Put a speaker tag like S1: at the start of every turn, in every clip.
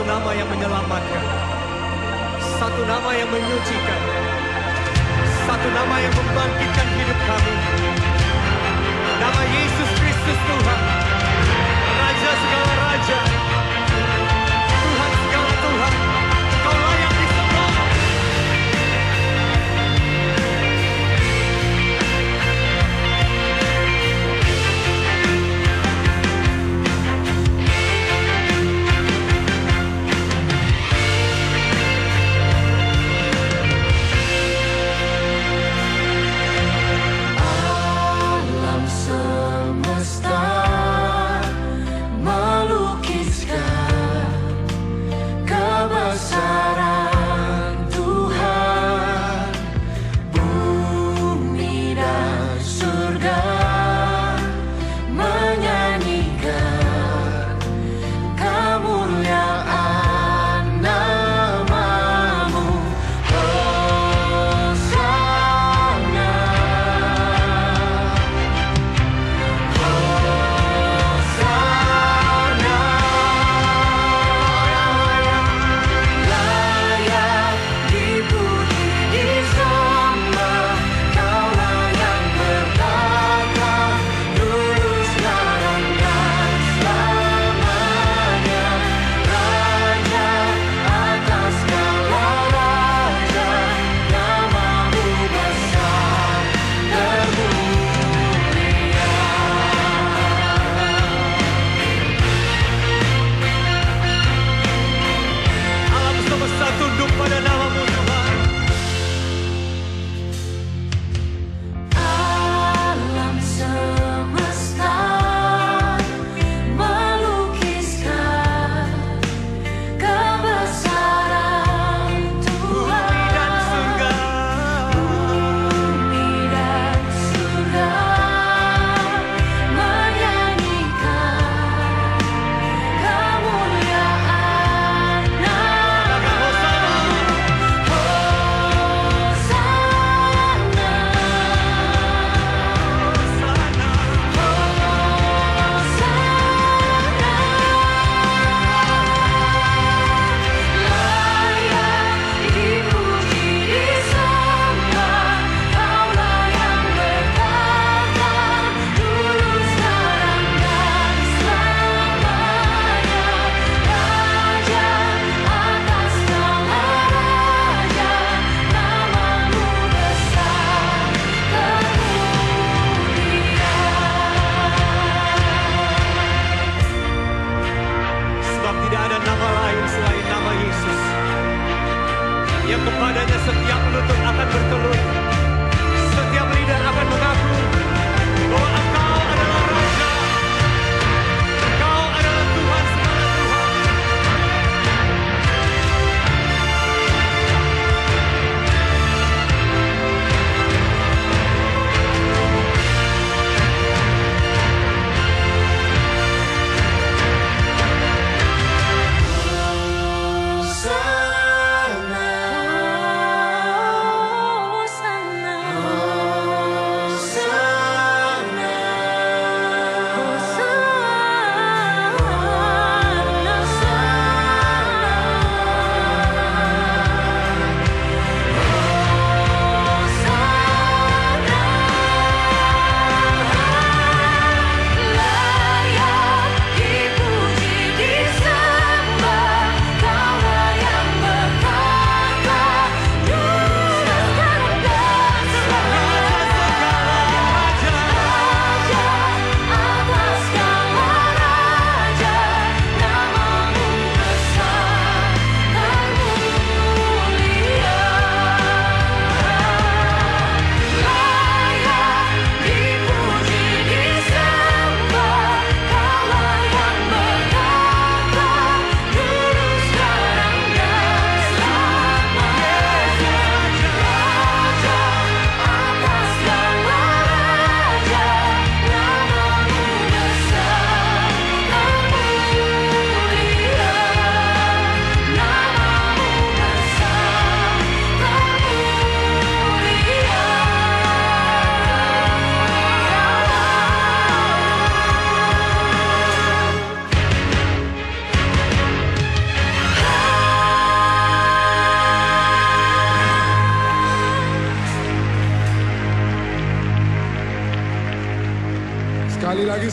S1: satu nama yang menyelamatkan, satu nama yang menyucikan, satu nama yang membangkitkan hidup kami. Nama Yesus Kristus Tuhan, Raja segala raja, Tuhan segala Tuhan. Kau layak disembah.
S2: Alam semesta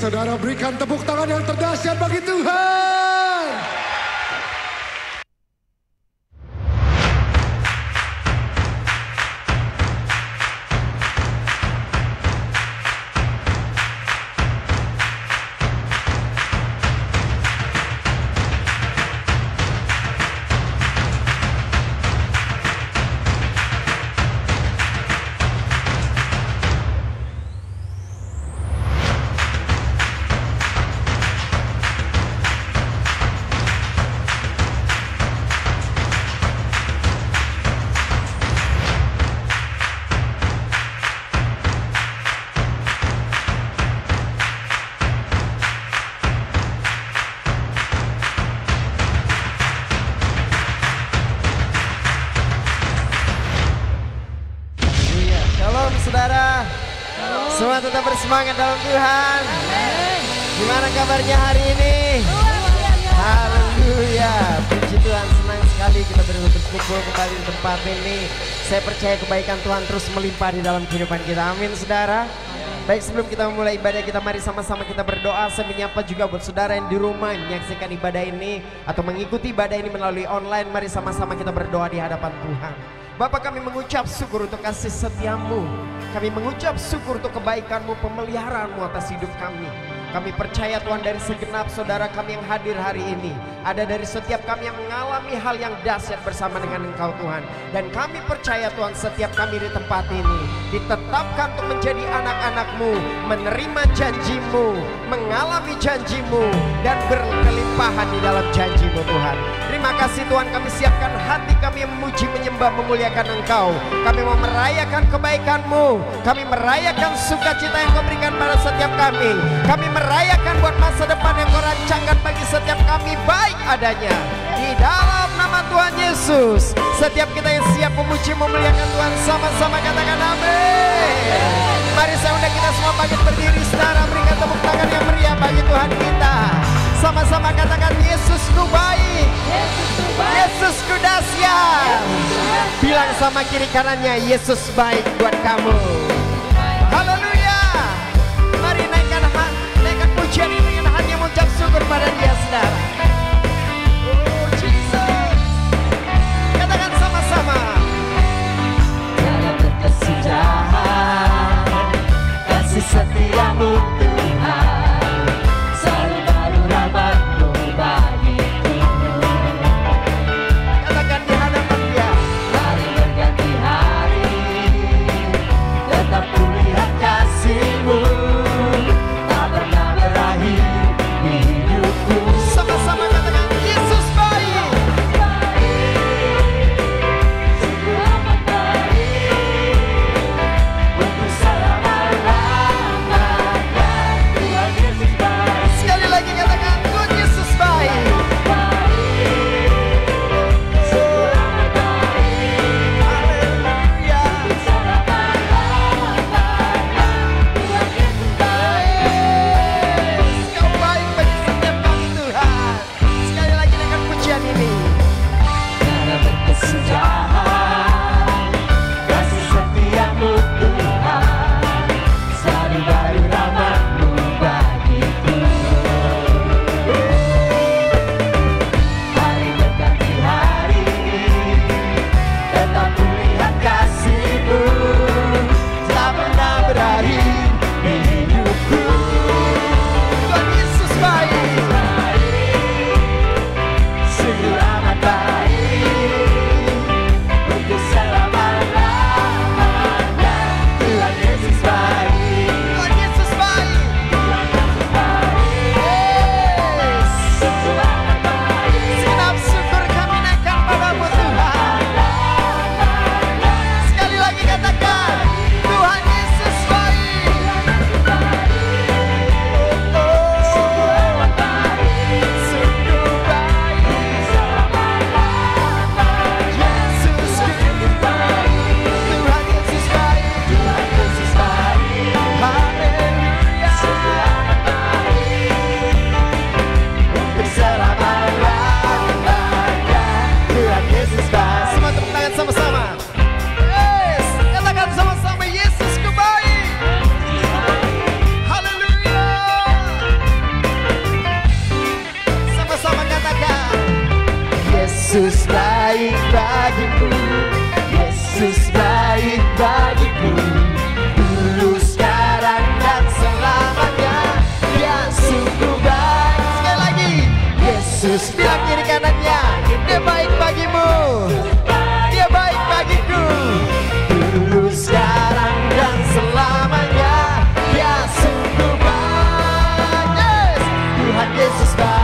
S2: saudara, berikan tepuk tangan yang terdahsyat bagi Tuhan.
S3: Saudara, semua tetap bersemangat dalam Tuhan. Gimana kabarnya hari ini? Haleluya, puji Tuhan, senang sekali kita berkumpul kembali di tempat ini. Saya percaya kebaikan Tuhan terus melimpah di dalam kehidupan kita. Amin, saudara. Baik, sebelum kita memulai ibadah kita, mari sama-sama kita berdoa. Saya menyapa juga buat saudara yang di rumah menyaksikan ibadah ini atau mengikuti ibadah ini melalui online. Mari sama-sama kita berdoa di hadapan Tuhan. Bapa, kami mengucap syukur untuk kasih setiamu. Kami mengucap syukur untuk kebaikanmu, pemeliharaanmu atas hidup kami. Kami percaya Tuhan, dari segenap saudara kami yang hadir hari ini, ada dari setiap kami yang mengalami hal yang dahsyat bersama dengan Engkau Tuhan. Dan kami percaya Tuhan, setiap kami di tempat ini ditetapkan untuk menjadi anak-anak-Mu, menerima janji-Mu, mengalami janji-Mu, dan berkelimpahan di dalam janji-Mu Tuhan. Terima kasih Tuhan, kami siapkan hati kami yang memuji, menyembah, memuliakan Engkau. Kami mau merayakan kebaikan-Mu, kami merayakan sukacita yang Kau berikan pada setiap kami. Kami merayakan buat masa depan yang Kau rancangkan bagi setiap kami baik adanya. Di dalam nama Tuhan Yesus, setiap kita yang siap memuji, memuliakan Tuhan, sama-sama katakan amin. Mari saya undang kita semua bangkit berdiri, saudara, berikan tepuk tangan yang meriah bagi Tuhan kita. Sama-sama katakan, Yesusku baik, Yesusku dahsyat. Bilang sama kiri kanannya, Yesus baik buat kamu. Haleluya. Mari naikkan pujian ini dengan hati yang mengucap syukur pada Dia, saudara. Oh Jesus, katakan sama-sama.
S4: Dalam kasih jahat, kasih setiamu Tuhan, selalu baru rahmat-Mu bagiku.
S3: Katakan di hadapan Dia.
S4: Hari berganti hari,
S3: Yesus baik bagiku, Yesus baik bagiku. Dulu, sekarang, dan selamanya. Dia sungguh baik. Sekali lagi, Yesus bilang kiri kanannya, dia baik bagimu, dia baik bagiku. Dulu, sekarang, dan selamanya. Dia sungguh baik. Yes. Tuhan Yesus baik.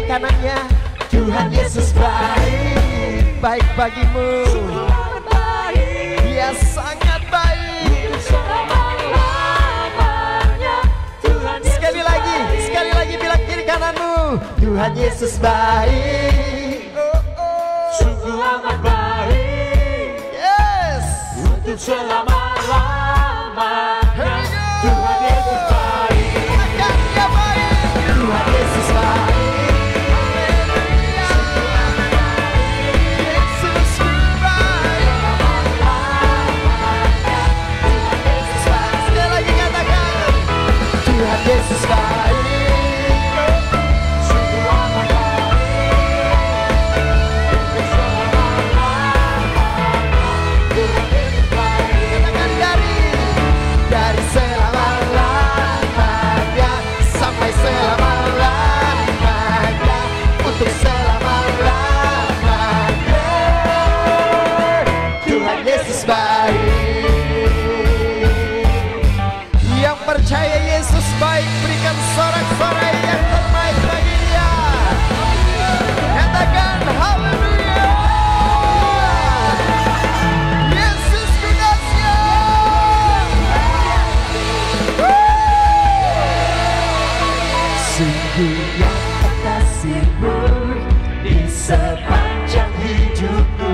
S3: Kanannya, Tuhan Yesus baik, baik bagimu. Dia sangat baik. Sekali lagi bilang kiri kananmu, Tuhan Yesus baik.
S4: Sungguh amat baik.
S3: Yes.
S4: Untuk selama-lamanya. Tuhan Yesus baik.
S3: Akan dia baik. Tuhan Yesus baik. Yesus baik, sungguh amat baik, katakan dari selama-lamanya sampai selama-lamanya, untuk selama-lamanya. Tuhan Yesus baik. Yang percaya Yesus baik, berikan sorak-sorai yang terbaik bagi dia. Katakan haleluya. Yesus ku dahsyat.
S4: Sungguh yang kekasihmu di sepanjang hidupku.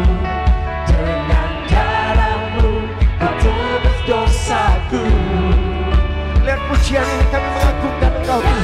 S4: Dengan darahmu kau tebus dosaku.
S3: Lihat pujian ini kami mengagungkan Engkau Tuhan.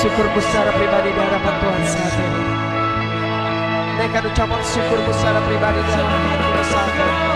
S3: syukurmu secara pribadi di hadapan Tuhan saat ini. Naikkan ucapan syukurmu secara pribadi di hadapan Tuhan saat ini.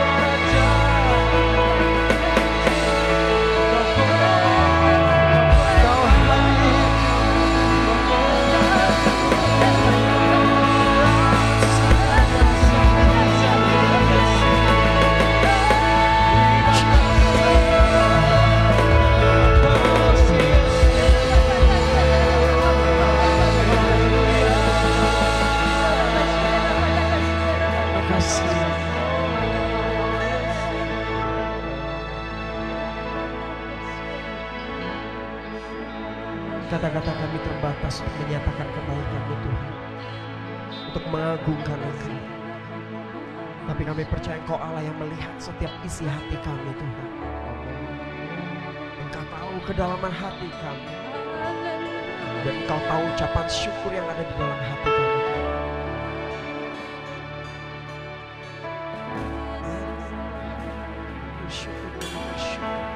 S3: Kata-kata kami terbatas untuk menyatakan kebaikan-Mu Tuhan, untuk mengagungkan Engkau. Tapi kami percaya Engkau Allah yang melihat setiap isi hati kami Tuhan. Engkau tahu kedalaman hati kami. Dan Engkau tahu ucapan syukur yang ada di dalam hati kami Tuhan. Bersyukur, bersyukur.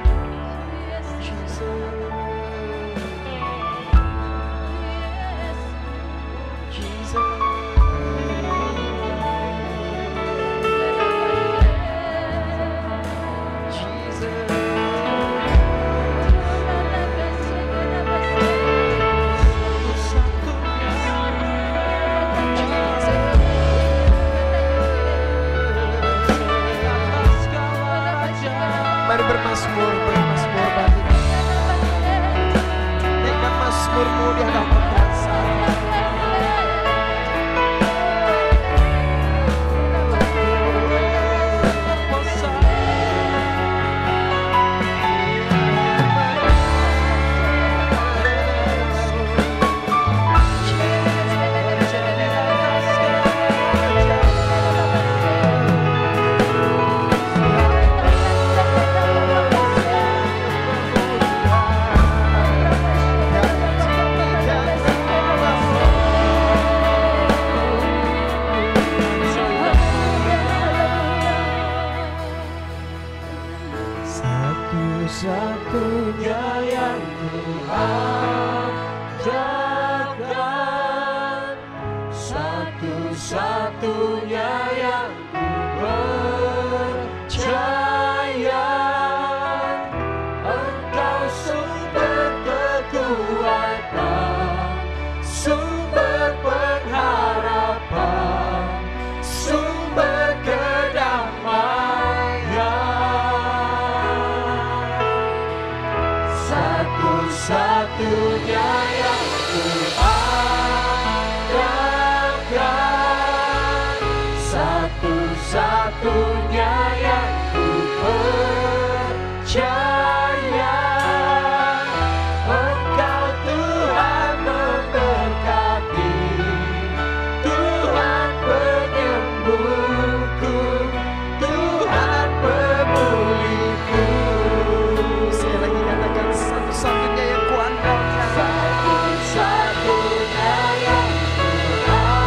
S3: Mari bermasmur bagi naikkan masmurmu di hadapan Tuhan saat ini. Satu-satunya yang kuandalkan, satu-satunya yang ku percaya, Engkau sumber kekuatan, sumber pengharapan, sumber satu-satunya yang kuandalkan, satu-satunya yang ku percaya, Engkau Tuhan memberkati, Tuhan penyembuhku, Tuhan pemulihku. Saya lagi katakan satu-satunya yang kuandalkan, satu-satunya yang kuandalkan,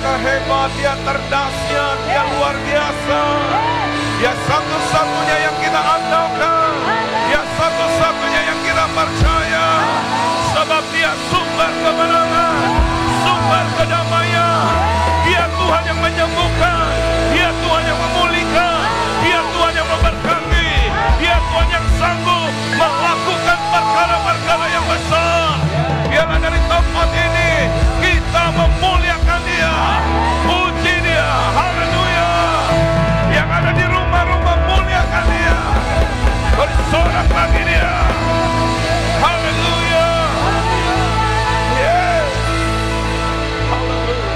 S5: hebat, Dia terdahsyat, Dia luar biasa. Dia satu-satunya yang kita andalkan, Dia satu-satunya yang kita percaya. Sebab Dia sumber kemenangan, sumber kedamaian. Dia Tuhan yang menyembuhkan, Dia Tuhan yang memulihkan, Dia Tuhan yang memberkati, Dia Tuhan yang sanggup melakukan perkara-perkara yang besar. Biarlah dari tempat ini kita memuliakan Dia, puji Dia, haleluya. Yang ada di rumah-rumah muliakan Dia, bersorak bagi Dia, haleluya. Yes, haleluya.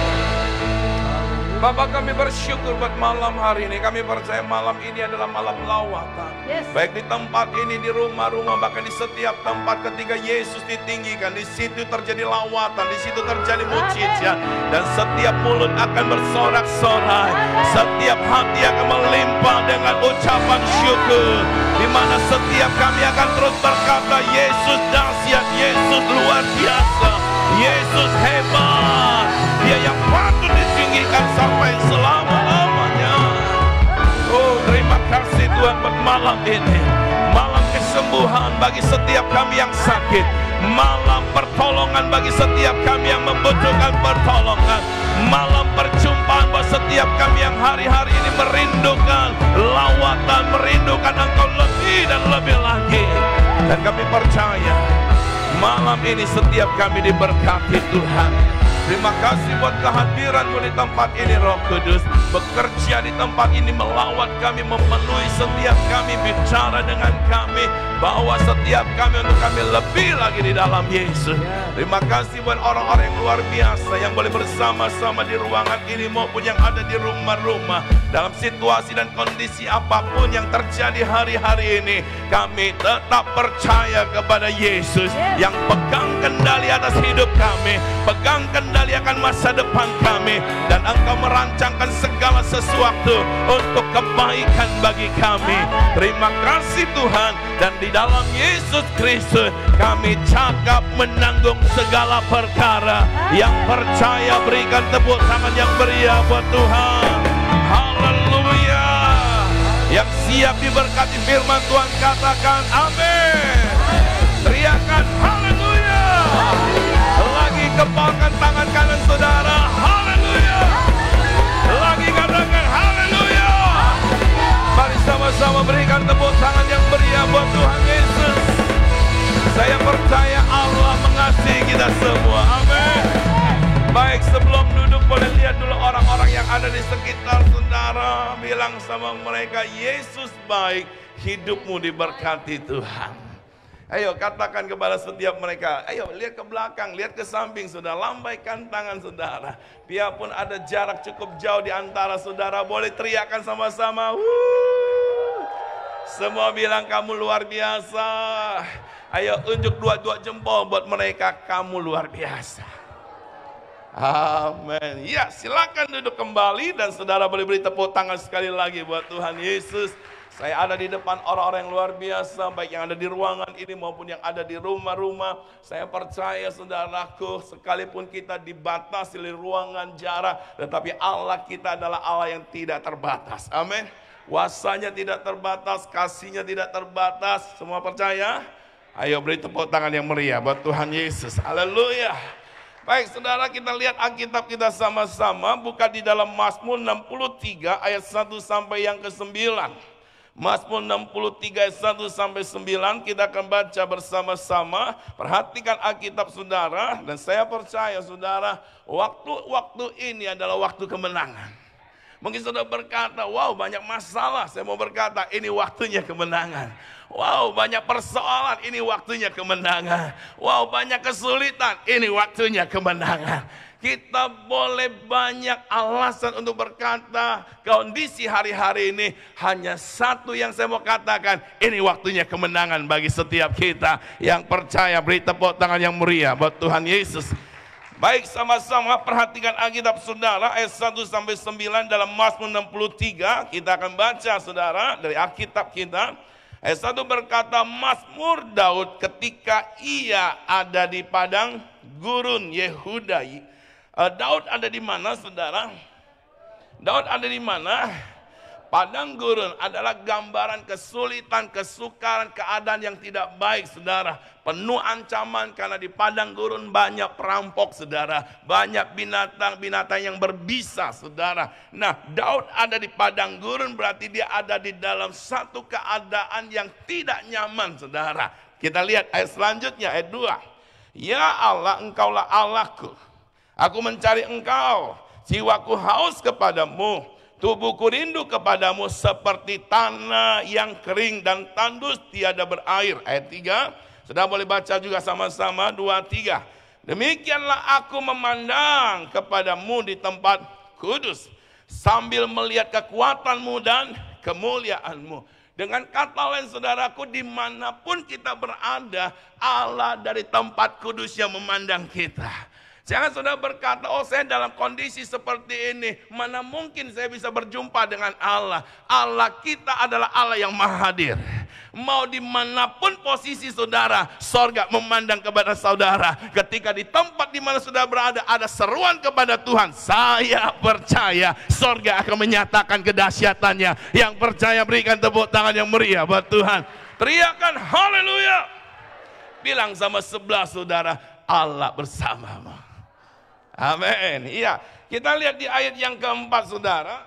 S5: Bapak, kami bersyukur buat malam hari ini. Kami percaya malam ini adalah malam lawatan. Baik di tempat ini, di rumah-rumah, bahkan di setiap tempat ketika Yesus ditinggikan, di situ terjadi lawatan, di situ terjadi mujizat, dan setiap mulut akan bersorak-sorai, setiap hati akan melimpah dengan ucapan syukur, di mana setiap kami akan terus berkata, Yesus dahsyat, Yesus luar biasa, Yesus hebat, Dia yang patut ditinggikan sampai selama-lamanya. Oh, terima kasih Tuhan buat malam ini. Malam kesembuhan bagi setiap kami yang sakit. Malam pertolongan bagi setiap kami yang membutuhkan pertolongan. Malam perjumpaan buat setiap kami yang hari-hari ini merindukan lawatan, merindukan Engkau lebih dan lebih lagi. Dan kami percaya malam ini setiap kami diberkati Tuhan. Terima kasih buat kehadiran-Mu di tempat ini, Roh Kudus. Bekerja di tempat ini, melawat kami, memenuhi setiap kami, bicara dengan kami, bawa setiap kami untuk kami lebih lagi di dalam Yesus. Terima kasih buat orang-orang yang luar biasa yang boleh bersama-sama di ruangan ini maupun yang ada di rumah-rumah. Dalam situasi dan kondisi apapun yang terjadi hari-hari ini, kami tetap percaya kepada Yesus yang pegang kendali atas hidup kami, pegang kendali akan masa depan kami, dan Engkau merancangkan segala sesuatu untuk kebaikan bagi kami. Terima kasih Tuhan, dan di dalam Yesus Kristus kami cakap menanggung segala perkara. Yang percaya berikan tepuk tangan yang meriah buat Tuhan. Haleluya. Yang siap diberkati firman Tuhan katakan amin. Teriakan haleluya. Lagi kepalkan tangan kanan saudara, haleluya. Lagi katakan haleluya. Mari sama-sama berikan tepuk tangan yang meriah buat Tuhan Yesus. Saya percaya Allah mengasihi kita semua, amin. Baik, sebelum duduk boleh lihat dulu orang-orang yang ada di sekitar saudara. Bilang sama mereka, Yesus baik, hidupmu diberkati Tuhan. Ayo katakan kepada setiap mereka, ayo lihat ke belakang, lihat ke samping saudara, lambaikan tangan saudara. Biarpun ada jarak cukup jauh di antara saudara, boleh teriakan sama-sama. Semua bilang kamu luar biasa. Ayo unjuk dua-dua jempol buat mereka, kamu luar biasa. Amin. Ya, silakan duduk kembali dan saudara boleh beri tepuk tangan sekali lagi buat Tuhan Yesus. Saya ada di depan orang-orang yang luar biasa, baik yang ada di ruangan ini maupun yang ada di rumah-rumah. Saya percaya saudaraku, sekalipun kita dibatasi oleh ruangan, jarak, tetapi Allah kita adalah Allah yang tidak terbatas. Amin. Kuasanya tidak terbatas, kasihnya tidak terbatas. Semua percaya? Ayo beri tepuk tangan yang meriah buat Tuhan Yesus. Haleluya. Baik saudara, kita lihat Alkitab kita sama-sama. Buka di dalam Mazmur 63 ayat 1 sampai yang ke-9. Mazmur 63 ayat 1 sampai 9 kita akan baca bersama-sama. Perhatikan Alkitab saudara, dan saya percaya saudara, waktu-waktu ini adalah waktu kemenangan. Mungkin saudara berkata, wow banyak masalah. Saya mau berkata, ini waktunya kemenangan. Wow banyak persoalan, ini waktunya kemenangan. Wow banyak kesulitan, ini waktunya kemenangan. Kita boleh banyak alasan untuk berkata kondisi hari-hari ini. Hanya satu yang saya mau katakan, ini waktunya kemenangan bagi setiap kita yang percaya. Beri tepuk tangan yang meriah buat Tuhan Yesus. Baik, sama-sama perhatikan Alkitab saudara ayat 1 sampai 9 dalam Mazmur 63. Kita akan baca saudara dari Alkitab kita. Ayat 1 berkata, Mazmur Daud ketika ia ada di padang gurun Yehuda. Daud ada di mana, saudara? Daud ada di mana? Padang gurun adalah gambaran kesulitan, kesukaran, keadaan yang tidak baik, saudara. Penuh ancaman karena di padang gurun banyak perampok, saudara. Banyak binatang-binatang yang berbisa, saudara. Nah, Daud ada di padang gurun berarti dia ada di dalam satu keadaan yang tidak nyaman, saudara. Kita lihat ayat selanjutnya, ayat 2. Ya Allah, engkaulah Allahku. Aku mencari engkau. Jiwaku haus kepadamu. Tubuhku rindu kepadamu seperti tanah yang kering dan tandus tiada berair. Ayat 3, sudah boleh baca juga sama-sama, 2, 3. Demikianlah aku memandang kepadamu di tempat kudus, sambil melihat kekuatanmu dan kemuliaanmu. Dengan kata lain, saudaraku, dimanapun kita berada, Allah dari tempat kudusnya memandang kita. Jangan saudara berkata, oh saya dalam kondisi seperti ini, mana mungkin saya bisa berjumpa dengan Allah. Allah kita adalah Allah yang maha hadir. Mau dimanapun posisi saudara, sorga memandang kepada saudara. Ketika di tempat di mana saudara berada, ada seruan kepada Tuhan. Saya percaya sorga akan menyatakan kedahsyatannya. Yang percaya berikan tepuk tangan yang meriah buat Tuhan. Teriakan haleluya. Bilang sama sebelah saudara, Allah bersamamu. Amin. Iya, kita lihat di ayat yang keempat, saudara.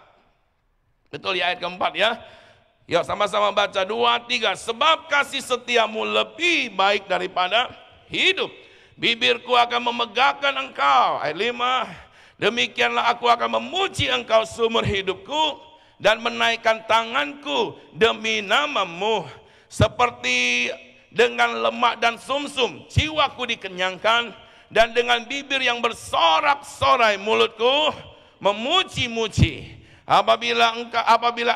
S5: Betul ya, ayat keempat ya. Yuk sama-sama baca, 2, 3. Sebab kasih setiamu lebih baik daripada hidup. Bibirku akan memegahkan engkau. Ayat 5. Demikianlah aku akan memuji engkau seumur hidupku dan menaikkan tanganku demi namamu. Seperti dengan lemak dan sumsum jiwaku dikenyangkan. Dan dengan bibir yang bersorak-sorai mulutku memuji-muji. Apabila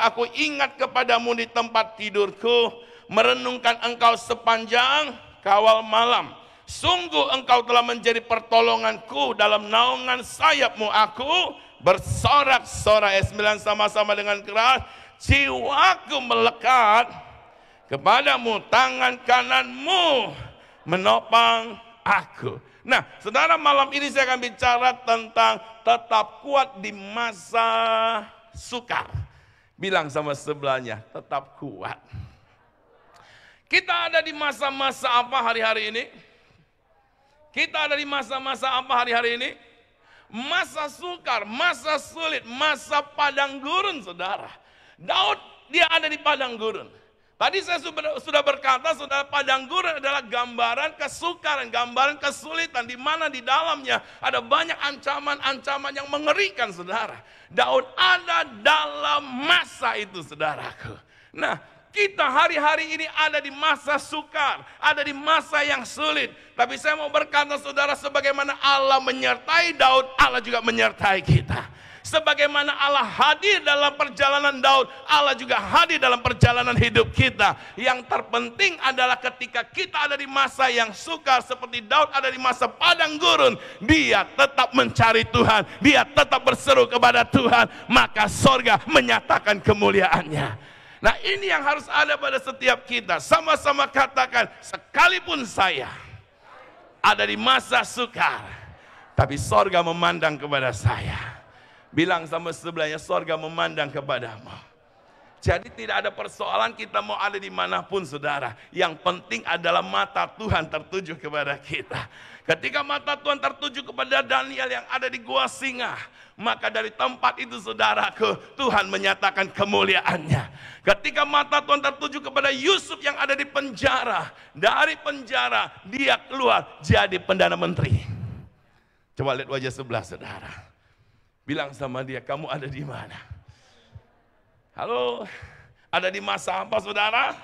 S5: aku ingat kepadamu di tempat tidurku, merenungkan engkau sepanjang kawal malam. Sungguh engkau telah menjadi pertolonganku, dalam naungan sayapmu aku bersorak-sorai. Ayat 9 sama-sama dengan keras. Jiwaku melekat kepadamu, tangan kananmu menopang aku. Nah, saudara, malam ini saya akan bicara tentang tetap kuat di masa sukar. Bilang sama sebelahnya, tetap kuat. Kita ada di masa-masa apa hari-hari ini? Kita ada di masa-masa apa hari-hari ini? Masa sukar, masa sulit, masa padang gurun, saudara. Daud, dia ada di padang gurun. Tadi saya sudah berkata, saudara, padang gurun adalah gambaran kesukaran, gambaran kesulitan, di mana di dalamnya ada banyak ancaman-ancaman yang mengerikan, saudara. Daud ada dalam masa itu, saudaraku. Nah, kita hari-hari ini ada di masa sukar, ada di masa yang sulit. Tapi saya mau berkata, saudara, sebagaimana Allah menyertai Daud, Allah juga menyertai kita. Sebagaimana Allah hadir dalam perjalanan Daud, Allah juga hadir dalam perjalanan hidup kita. Yang terpenting adalah ketika kita ada di masa yang sukar, seperti Daud ada di masa padang gurun, dia tetap mencari Tuhan, dia tetap berseru kepada Tuhan, maka sorga menyatakan kemuliaannya. Nah, ini yang harus ada pada setiap kita. Sama-sama katakan, sekalipun saya ada di masa sukar, tapi sorga memandang kepada saya. Bilang sama sebelahnya, sorga memandang kepadamu. Jadi tidak ada persoalan kita mau ada dimanapun, saudara. Yang penting adalah mata Tuhan tertuju kepada kita. Ketika mata Tuhan tertuju kepada Daniel yang ada di gua singa, maka dari tempat itu, saudaraku, Tuhan menyatakan kemuliaannya. Ketika mata Tuhan tertuju kepada Yusuf yang ada di penjara, dari penjara dia keluar jadi Perdana Menteri. Coba lihat wajah sebelah, saudara. Bilang sama dia, kamu ada di mana? Halo, ada di masa apa, saudara?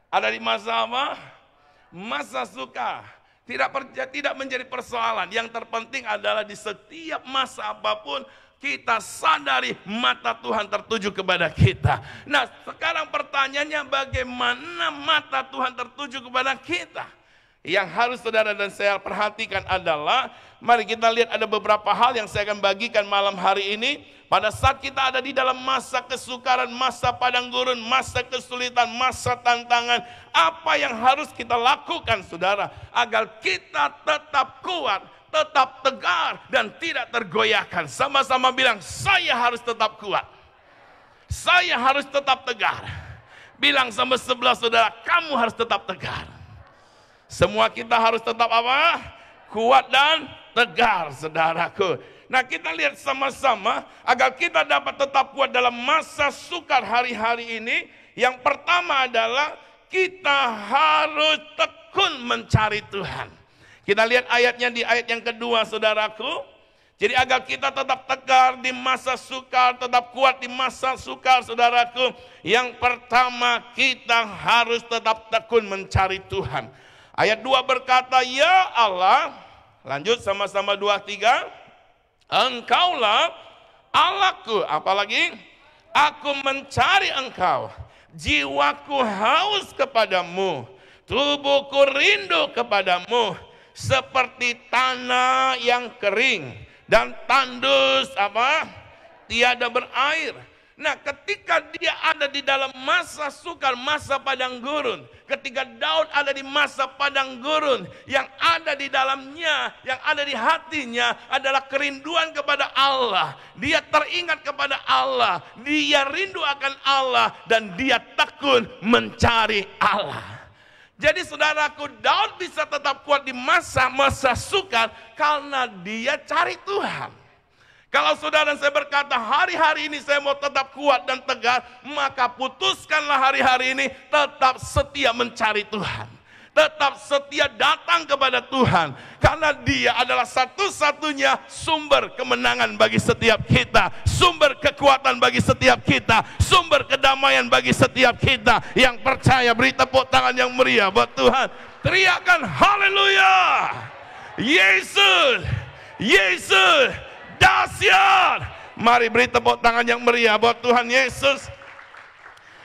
S5: Ada di masa apa? Masa suka. Tidak menjadi persoalan. Yang terpenting adalah di setiap masa apapun, kita sadari mata Tuhan tertuju kepada kita. Nah, sekarang pertanyaannya, bagaimana mata Tuhan tertuju kepada kita? Yang harus saudara dan saya perhatikan adalah, mari kita lihat ada beberapa hal yang saya akan bagikan malam hari ini. Pada saat kita ada di dalam masa kesukaran, masa padang gurun, masa kesulitan, masa tantangan, apa yang harus kita lakukan saudara, agar kita tetap kuat, tetap tegar, dan tidak tergoyahkan. Sama-sama bilang, saya harus tetap kuat, saya harus tetap tegar. Bilang sama sebelah saudara, kamu harus tetap tegar. Semua kita harus tetap apa? Kuat dan tegar, saudaraku. Nah, kita lihat sama-sama agar kita dapat tetap kuat dalam masa sukar hari-hari ini. Yang pertama adalah kita harus tekun mencari Tuhan. Kita lihat ayatnya di ayat yang kedua, saudaraku. Jadi agar kita tetap tegar di masa sukar, tetap kuat di masa sukar, saudaraku. Yang pertama, kita harus tetap tekun mencari Tuhan. Ayat 2 berkata, ya Allah, lanjut sama-sama 2-3, Engkaulah Allahku, apalagi? Aku mencari Engkau, jiwaku haus kepadamu, tubuhku rindu kepadamu, seperti tanah yang kering dan tandus apa? Tiada berair. Nah, ketika dia ada di dalam masa sukar, masa padang gurun, ketika Daud ada di masa padang gurun, yang ada di dalamnya, yang ada di hatinya adalah kerinduan kepada Allah. Dia teringat kepada Allah, dia rindu akan Allah, dan dia tekun mencari Allah. Jadi saudaraku, Daud bisa tetap kuat di masa-masa sukar karena dia cari Tuhan. Kalau saudara dan saya berkata, hari-hari ini saya mau tetap kuat dan tegar, maka putuskanlah hari-hari ini tetap setia mencari Tuhan. Tetap setia datang kepada Tuhan. Karena dia adalah satu-satunya sumber kemenangan bagi setiap kita. Sumber kekuatan bagi setiap kita. Sumber kedamaian bagi setiap kita. Yang percaya, beri tepuk tangan yang meriah buat Tuhan. Teriakan haleluya. Yesus, Yesus dahsyat. Mari beri tepuk tangan yang meriah buat Tuhan Yesus.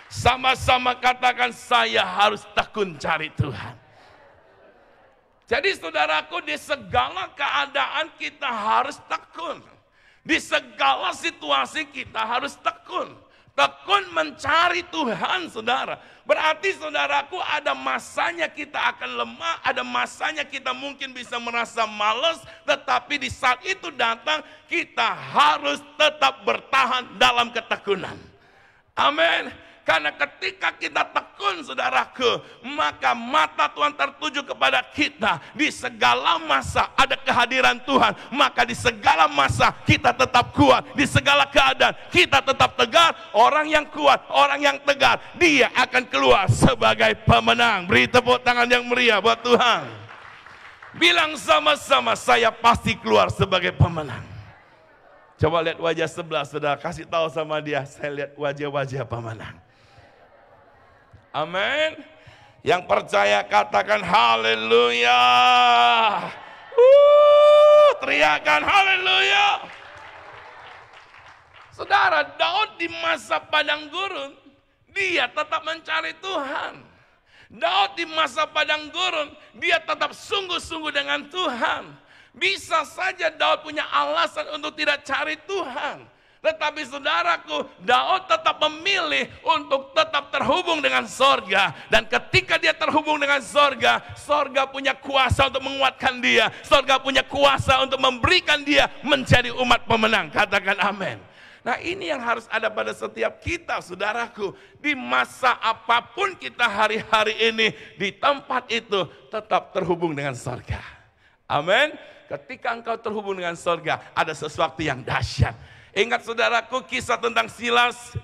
S5: Sama-sama katakan, saya harus tekun cari Tuhan. Jadi saudaraku, di segala keadaan kita harus tekun. Di segala situasi kita harus tekun. Tekun mencari Tuhan, saudara. Berarti saudaraku, ada masanya kita akan lemah, ada masanya kita mungkin bisa merasa malas, tetapi di saat itu datang, kita harus tetap bertahan dalam ketekunan. Amin. Karena ketika kita tekun, saudaraku, maka mata Tuhan tertuju kepada kita. Di segala masa ada kehadiran Tuhan, maka di segala masa kita tetap kuat. Di segala keadaan kita tetap tegar. Orang yang kuat, orang yang tegar, dia akan keluar sebagai pemenang. Beri tepuk tangan yang meriah buat Tuhan. Bilang sama-sama, saya pasti keluar sebagai pemenang. Coba lihat wajah sebelah, saudara. Kasih tahu sama dia, saya lihat wajah-wajah pemenang. Amin. Yang percaya katakan haleluya. Teriakan haleluya. Saudara, Daud di masa padang gurun, dia tetap mencari Tuhan. Daud di masa padang gurun, dia tetap sungguh-sungguh dengan Tuhan. Bisa saja Daud punya alasan untuk tidak cari Tuhan. Tetapi saudaraku, Daud tetap memilih untuk tetap terhubung dengan sorga. Dan ketika dia terhubung dengan sorga, sorga punya kuasa untuk menguatkan dia. Sorga punya kuasa untuk memberikan dia menjadi umat pemenang. Katakan amin. Nah, ini yang harus ada pada setiap kita, saudaraku. Di masa apapun kita hari-hari ini, di tempat itu tetap terhubung dengan sorga. Amin. Ketika engkau terhubung dengan sorga, ada sesuatu yang dahsyat. Ingat saudaraku, kisah tentang Silas,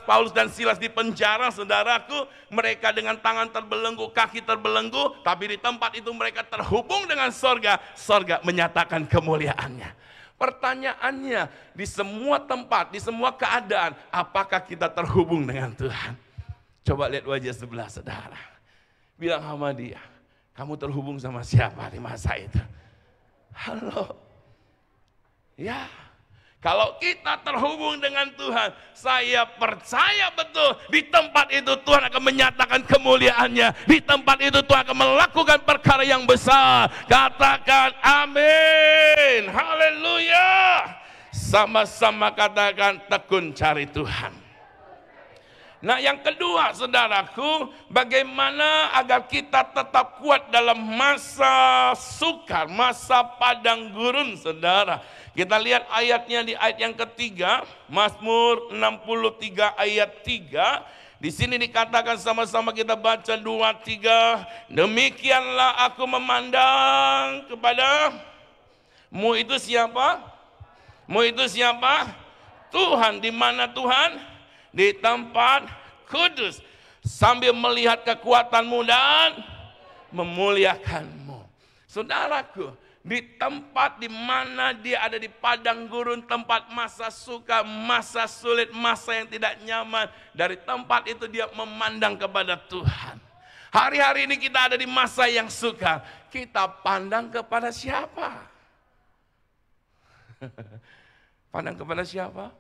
S5: Paulus dan Silas di penjara, saudaraku. Mereka dengan tangan terbelenggu, kaki terbelenggu, tapi di tempat itu mereka terhubung dengan sorga. Sorga menyatakan kemuliaannya. Pertanyaannya, di semua tempat, di semua keadaan, apakah kita terhubung dengan Tuhan? Coba lihat wajah sebelah saudara. Bilang sama dia, kamu terhubung sama siapa di masa itu? Halo. Ya. Kalau kita terhubung dengan Tuhan, saya percaya betul di tempat itu Tuhan akan menyatakan kemuliaannya. Di tempat itu Tuhan akan melakukan perkara yang besar. Katakan amin. Haleluya. Sama-sama katakan tekun cari Tuhan. Nah yang kedua saudaraku, bagaimana agar kita tetap kuat dalam masa sukar, masa padang gurun saudara. Kita lihat ayatnya di ayat yang ketiga, Mazmur 63 ayat 3. Di sini dikatakan sama-sama kita baca 2-3. Demikianlah aku memandang kepadamu itu siapa? Mu itu siapa? Tuhan. Di mana Tuhan? Di tempat kudus, sambil melihat kekuatanmu dan memuliakanmu. Saudaraku, di tempat di mana dia ada di padang gurun, tempat masa suka, masa sulit, masa yang tidak nyaman, dari tempat itu dia memandang kepada Tuhan. Hari-hari ini kita ada di masa yang suka, kita pandang kepada siapa? Pandang kepada siapa?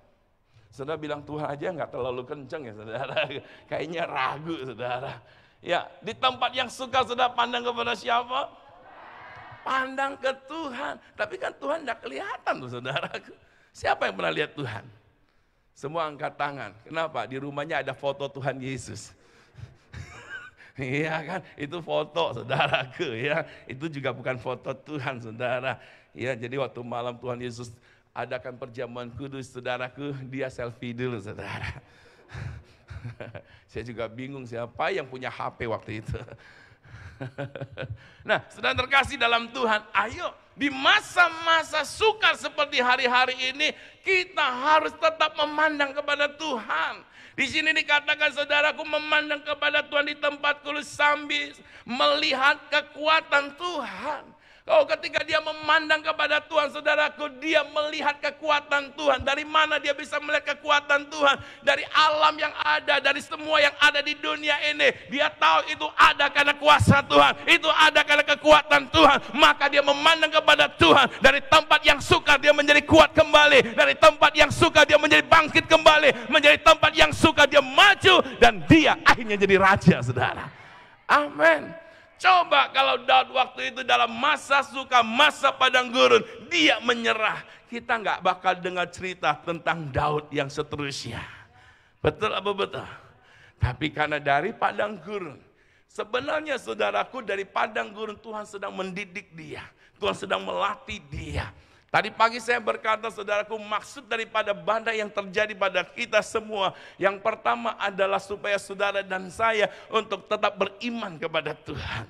S5: Saudara bilang Tuhan aja nggak terlalu kenceng ya saudara, kayaknya ragu saudara. Ya, di tempat yang suka saudara pandang kepada siapa? Pandang ke Tuhan. Tapi kan Tuhan nggak kelihatan tuh saudara. Siapa yang pernah lihat Tuhan? Semua angkat tangan. Kenapa? Di rumahnya ada foto Tuhan Yesus. Iya kan? Itu foto saudaraku ya. Itu juga bukan foto Tuhan saudara. Ya, jadi waktu malam Tuhan Yesus adakan perjamuan kudus, saudaraku, dia selfie dulu, saudara. Saya juga bingung siapa yang punya HP waktu itu. Nah, saudara terkasih dalam Tuhan, ayo di masa-masa sukar seperti hari-hari ini, kita harus tetap memandang kepada Tuhan. Di sini dikatakan saudaraku memandang kepada Tuhan di tempat kudus sambil melihat kekuatan Tuhan. Oh, ketika dia memandang kepada Tuhan, saudaraku, dia melihat kekuatan Tuhan. Dari mana dia bisa melihat kekuatan Tuhan? Dari alam yang ada, dari semua yang ada di dunia ini. Dia tahu itu ada karena kuasa Tuhan, itu ada karena kekuatan Tuhan. Maka dia memandang kepada Tuhan. Dari tempat yang suka dia menjadi kuat kembali. Dari tempat yang suka dia menjadi bangkit kembali. Menjadi tempat yang suka dia maju. Dan dia akhirnya jadi raja, saudara. Amin. Coba kalau Daud waktu itu dalam masa suka, masa padang gurun, dia menyerah. Kita nggak bakal dengar cerita tentang Daud yang seterusnya. Betul apa betul? Tapi karena dari padang gurun, sebenarnya saudaraku dari padang gurun Tuhan sedang mendidik dia. Tuhan sedang melatih dia. Tadi pagi saya berkata saudaraku, maksud daripada badai yang terjadi pada kita semua, yang pertama adalah supaya saudara dan saya untuk tetap beriman kepada Tuhan.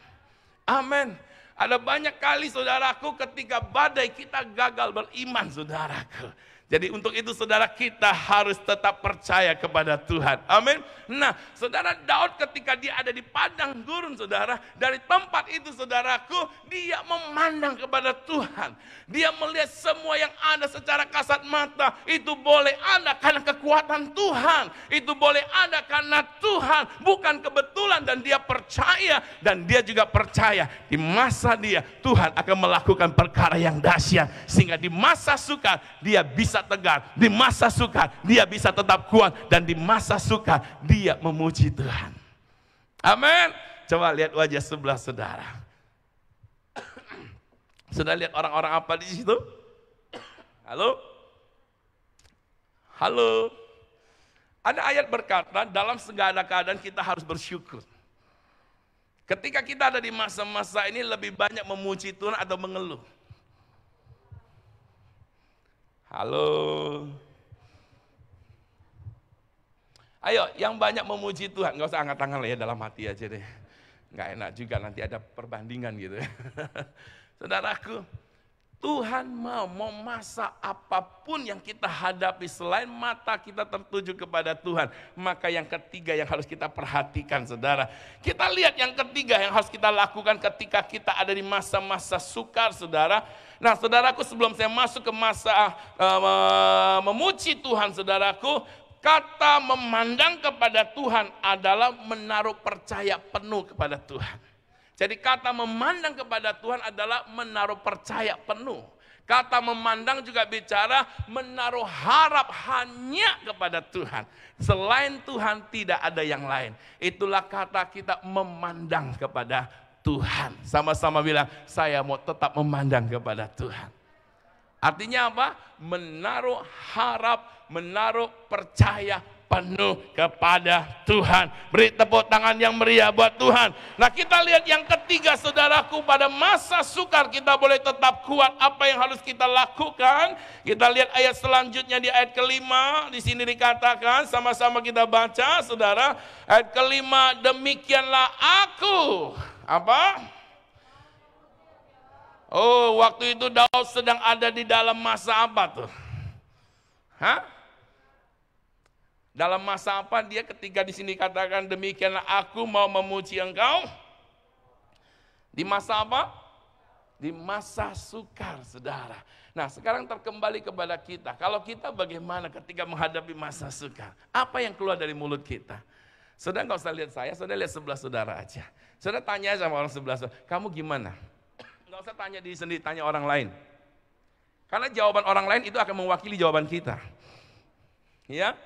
S5: Amin. Ada banyak kali saudaraku ketika badai kita gagal beriman saudaraku. Jadi untuk itu saudara kita harus tetap percaya kepada Tuhan. Amin. Nah saudara Daud ketika dia ada di padang gurun saudara. Dari tempat itu saudaraku dia memandang kepada Tuhan. Dia melihat semua yang ada secara kasat mata. Itu boleh ada karena kekuatan Tuhan. Itu boleh ada karena Tuhan. Bukan kebetulan dan dia percaya. Dan dia juga percaya di masa dia Tuhan akan melakukan perkara yang dahsyat. Sehingga di masa sukar dia bisa tegar, di masa sukar dia bisa tetap kuat, dan di masa sukar dia memuji Tuhan. Amin. Coba lihat wajah sebelah saudara. Sudah lihat orang-orang apa di situ? Halo? Halo? Ada ayat berkata, dalam segala keadaan kita harus bersyukur. Ketika kita ada di masa-masa ini lebih banyak memuji Tuhan atau mengeluh? Halo. Ayo, yang banyak memuji Tuhan, nggak usah angkat tangan lah ya, dalam hati aja deh. Nggak enak juga nanti ada perbandingan gitu ya. Saudaraku, Tuhan mau masa apapun yang kita hadapi selain mata kita tertuju kepada Tuhan. Maka yang ketiga yang harus kita perhatikan saudara. Kita lihat yang ketiga yang harus kita lakukan ketika kita ada di masa-masa sukar saudara. Nah saudaraku, sebelum saya masuk ke masa memuji Tuhan saudaraku, kata memandang kepada Tuhan adalah menaruh percaya penuh kepada Tuhan. Jadi kata memandang kepada Tuhan adalah menaruh percaya penuh. Kata memandang juga bicara menaruh harap hanya kepada Tuhan. Selain Tuhan tidak ada yang lain. Itulah kata kita memandang kepada Tuhan. Sama-sama bilang, saya mau tetap memandang kepada Tuhan. Artinya apa? Menaruh harap, menaruh percaya penuh kepada Tuhan. Beri tepuk tangan yang meriah buat Tuhan. Nah, kita lihat yang ketiga, saudaraku, pada masa sukar kita boleh tetap kuat. Apa yang harus kita lakukan? Kita lihat ayat selanjutnya di ayat kelima. Di sini dikatakan, sama-sama kita baca, saudara. Ayat kelima, demikianlah aku. Apa? Oh, waktu itu Daud sedang ada di dalam masa apa tuh? Hah? Dalam masa apa dia ketika di sini katakan demikianlah aku mau memuji engkau? Di masa apa? Di masa sukar, saudara. Nah, sekarang terkembali kepada kita. Kalau kita bagaimana ketika menghadapi masa sukar? Apa yang keluar dari mulut kita? Saudara nggak usah lihat saya, saudara lihat sebelah saudara aja. Saudara tanya sama orang sebelah saudara, kamu gimana? Nggak usah tanya diri sendiri, tanya orang lain. Karena jawaban orang lain itu akan mewakili jawaban kita. Ya.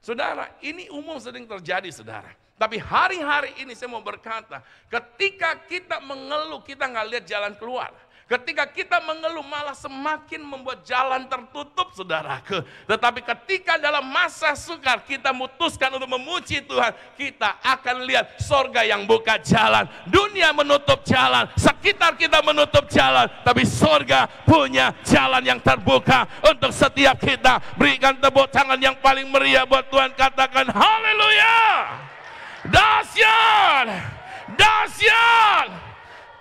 S5: Saudara, ini umum sering terjadi, saudara. Tapi hari-hari ini saya mau berkata, ketika kita mengeluh, kita nggak lihat jalan keluar. Ketika kita mengeluh malah semakin membuat jalan tertutup, saudaraku. Tetapi ketika dalam masa sukar kita memutuskan untuk memuji Tuhan, kita akan lihat sorga yang buka jalan. Dunia menutup jalan, sekitar kita menutup jalan. Tapi sorga punya jalan yang terbuka untuk setiap kita. Berikan tepuk tangan yang paling meriah buat Tuhan. Katakan haleluya. Dahsyat, dahsyat.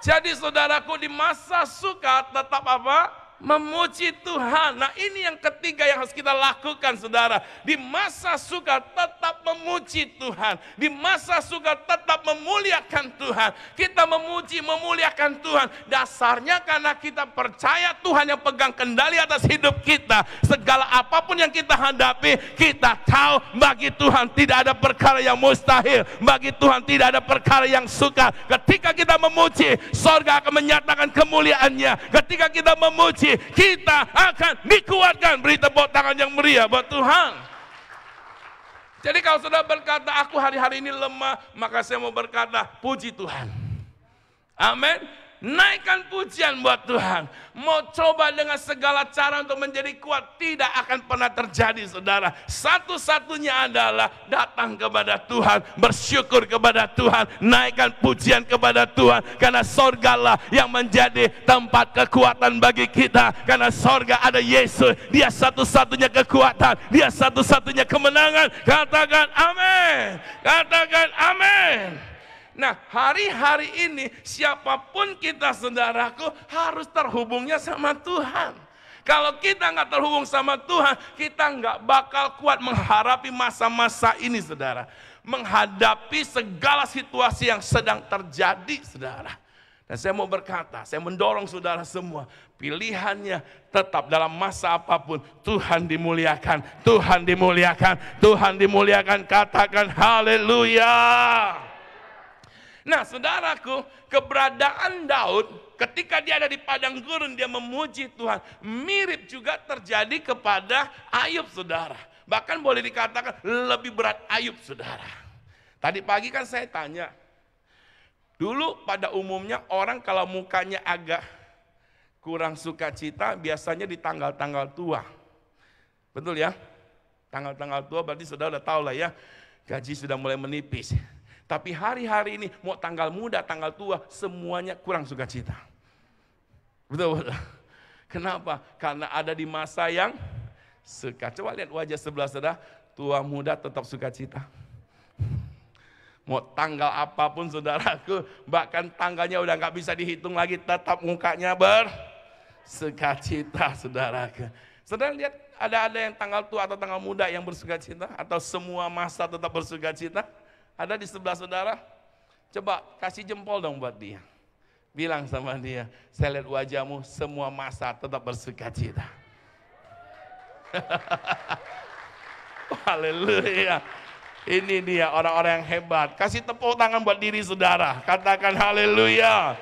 S5: Jadi saudaraku, di masa sukar tetap apa? Memuji Tuhan. Nah, ini yang ketiga yang harus kita lakukan, saudara. Di masa sukar tetap memuji Tuhan. Di masa sukar tetap memuliakan Tuhan. Kita memuji, memuliakan Tuhan. Dasarnya karena kita percaya Tuhan yang pegang kendali atas hidup kita. Segala apapun yang kita hadapi, kita tahu bagi Tuhan tidak ada perkara yang mustahil. Bagi Tuhan tidak ada perkara yang sukar. Ketika kita memuji, sorga akan menyatakan kemuliaannya. Ketika kita memuji, kita akan dikuatkan. Beri tepuk tangan yang meriah buat Tuhan. Jadi kalau saudara berkata, aku hari-hari ini lemah, maka saya mau berkata, puji Tuhan. Amin. Naikkan pujian buat Tuhan. Mau coba dengan segala cara untuk menjadi kuat, tidak akan pernah terjadi, saudara. Satu-satunya adalah datang kepada Tuhan, bersyukur kepada Tuhan, naikkan pujian kepada Tuhan. Karena sorgalah yang menjadi tempat kekuatan bagi kita. Karena sorga ada Yesus, dia satu-satunya kekuatan, dia satu-satunya kemenangan. Katakan amin. Katakan amin. Nah, hari-hari ini siapapun kita, saudaraku, harus terhubungnya sama Tuhan. Kalau kita nggak terhubung sama Tuhan, kita nggak bakal kuat menghadapi masa-masa ini, saudara. Menghadapi segala situasi yang sedang terjadi, saudara. Dan saya mau berkata, saya mendorong saudara semua, pilihannya tetap dalam masa apapun, Tuhan dimuliakan, Tuhan dimuliakan, Tuhan dimuliakan. Katakan haleluya. Nah, saudaraku, keberadaan Daud ketika dia ada di padang gurun, dia memuji Tuhan. Mirip juga terjadi kepada Ayub, saudara. Bahkan boleh dikatakan lebih berat Ayub, saudara. Tadi pagi kan saya tanya, dulu pada umumnya orang kalau mukanya agak kurang sukacita, biasanya di tanggal-tanggal tua. Betul ya? Tanggal-tanggal tua berarti saudara udah tahu lah ya, gaji sudah mulai menipis. Tapi hari-hari ini mau tanggal muda, tanggal tua, semuanya kurang sukacita. Betul? Kenapa? Karena ada di masa yang suka. Coba lihat wajah sebelah saudara, tua muda tetap sukacita. Mau tanggal apapun saudaraku, bahkan tanggalnya udah nggak bisa dihitung lagi, tetap mukanya bersukacita, saudaraku. Saudara lihat, ada yang tanggal tua atau tanggal muda yang bersukacita? Atau semua masa tetap bersukacita? Ada di sebelah saudara? Coba kasih jempol dong buat dia. Bilang sama dia, saya lihat wajahmu semua masa tetap bersukacita. Haleluya. Ini dia orang-orang yang hebat. Kasih tepuk tangan buat diri saudara. Katakan haleluya.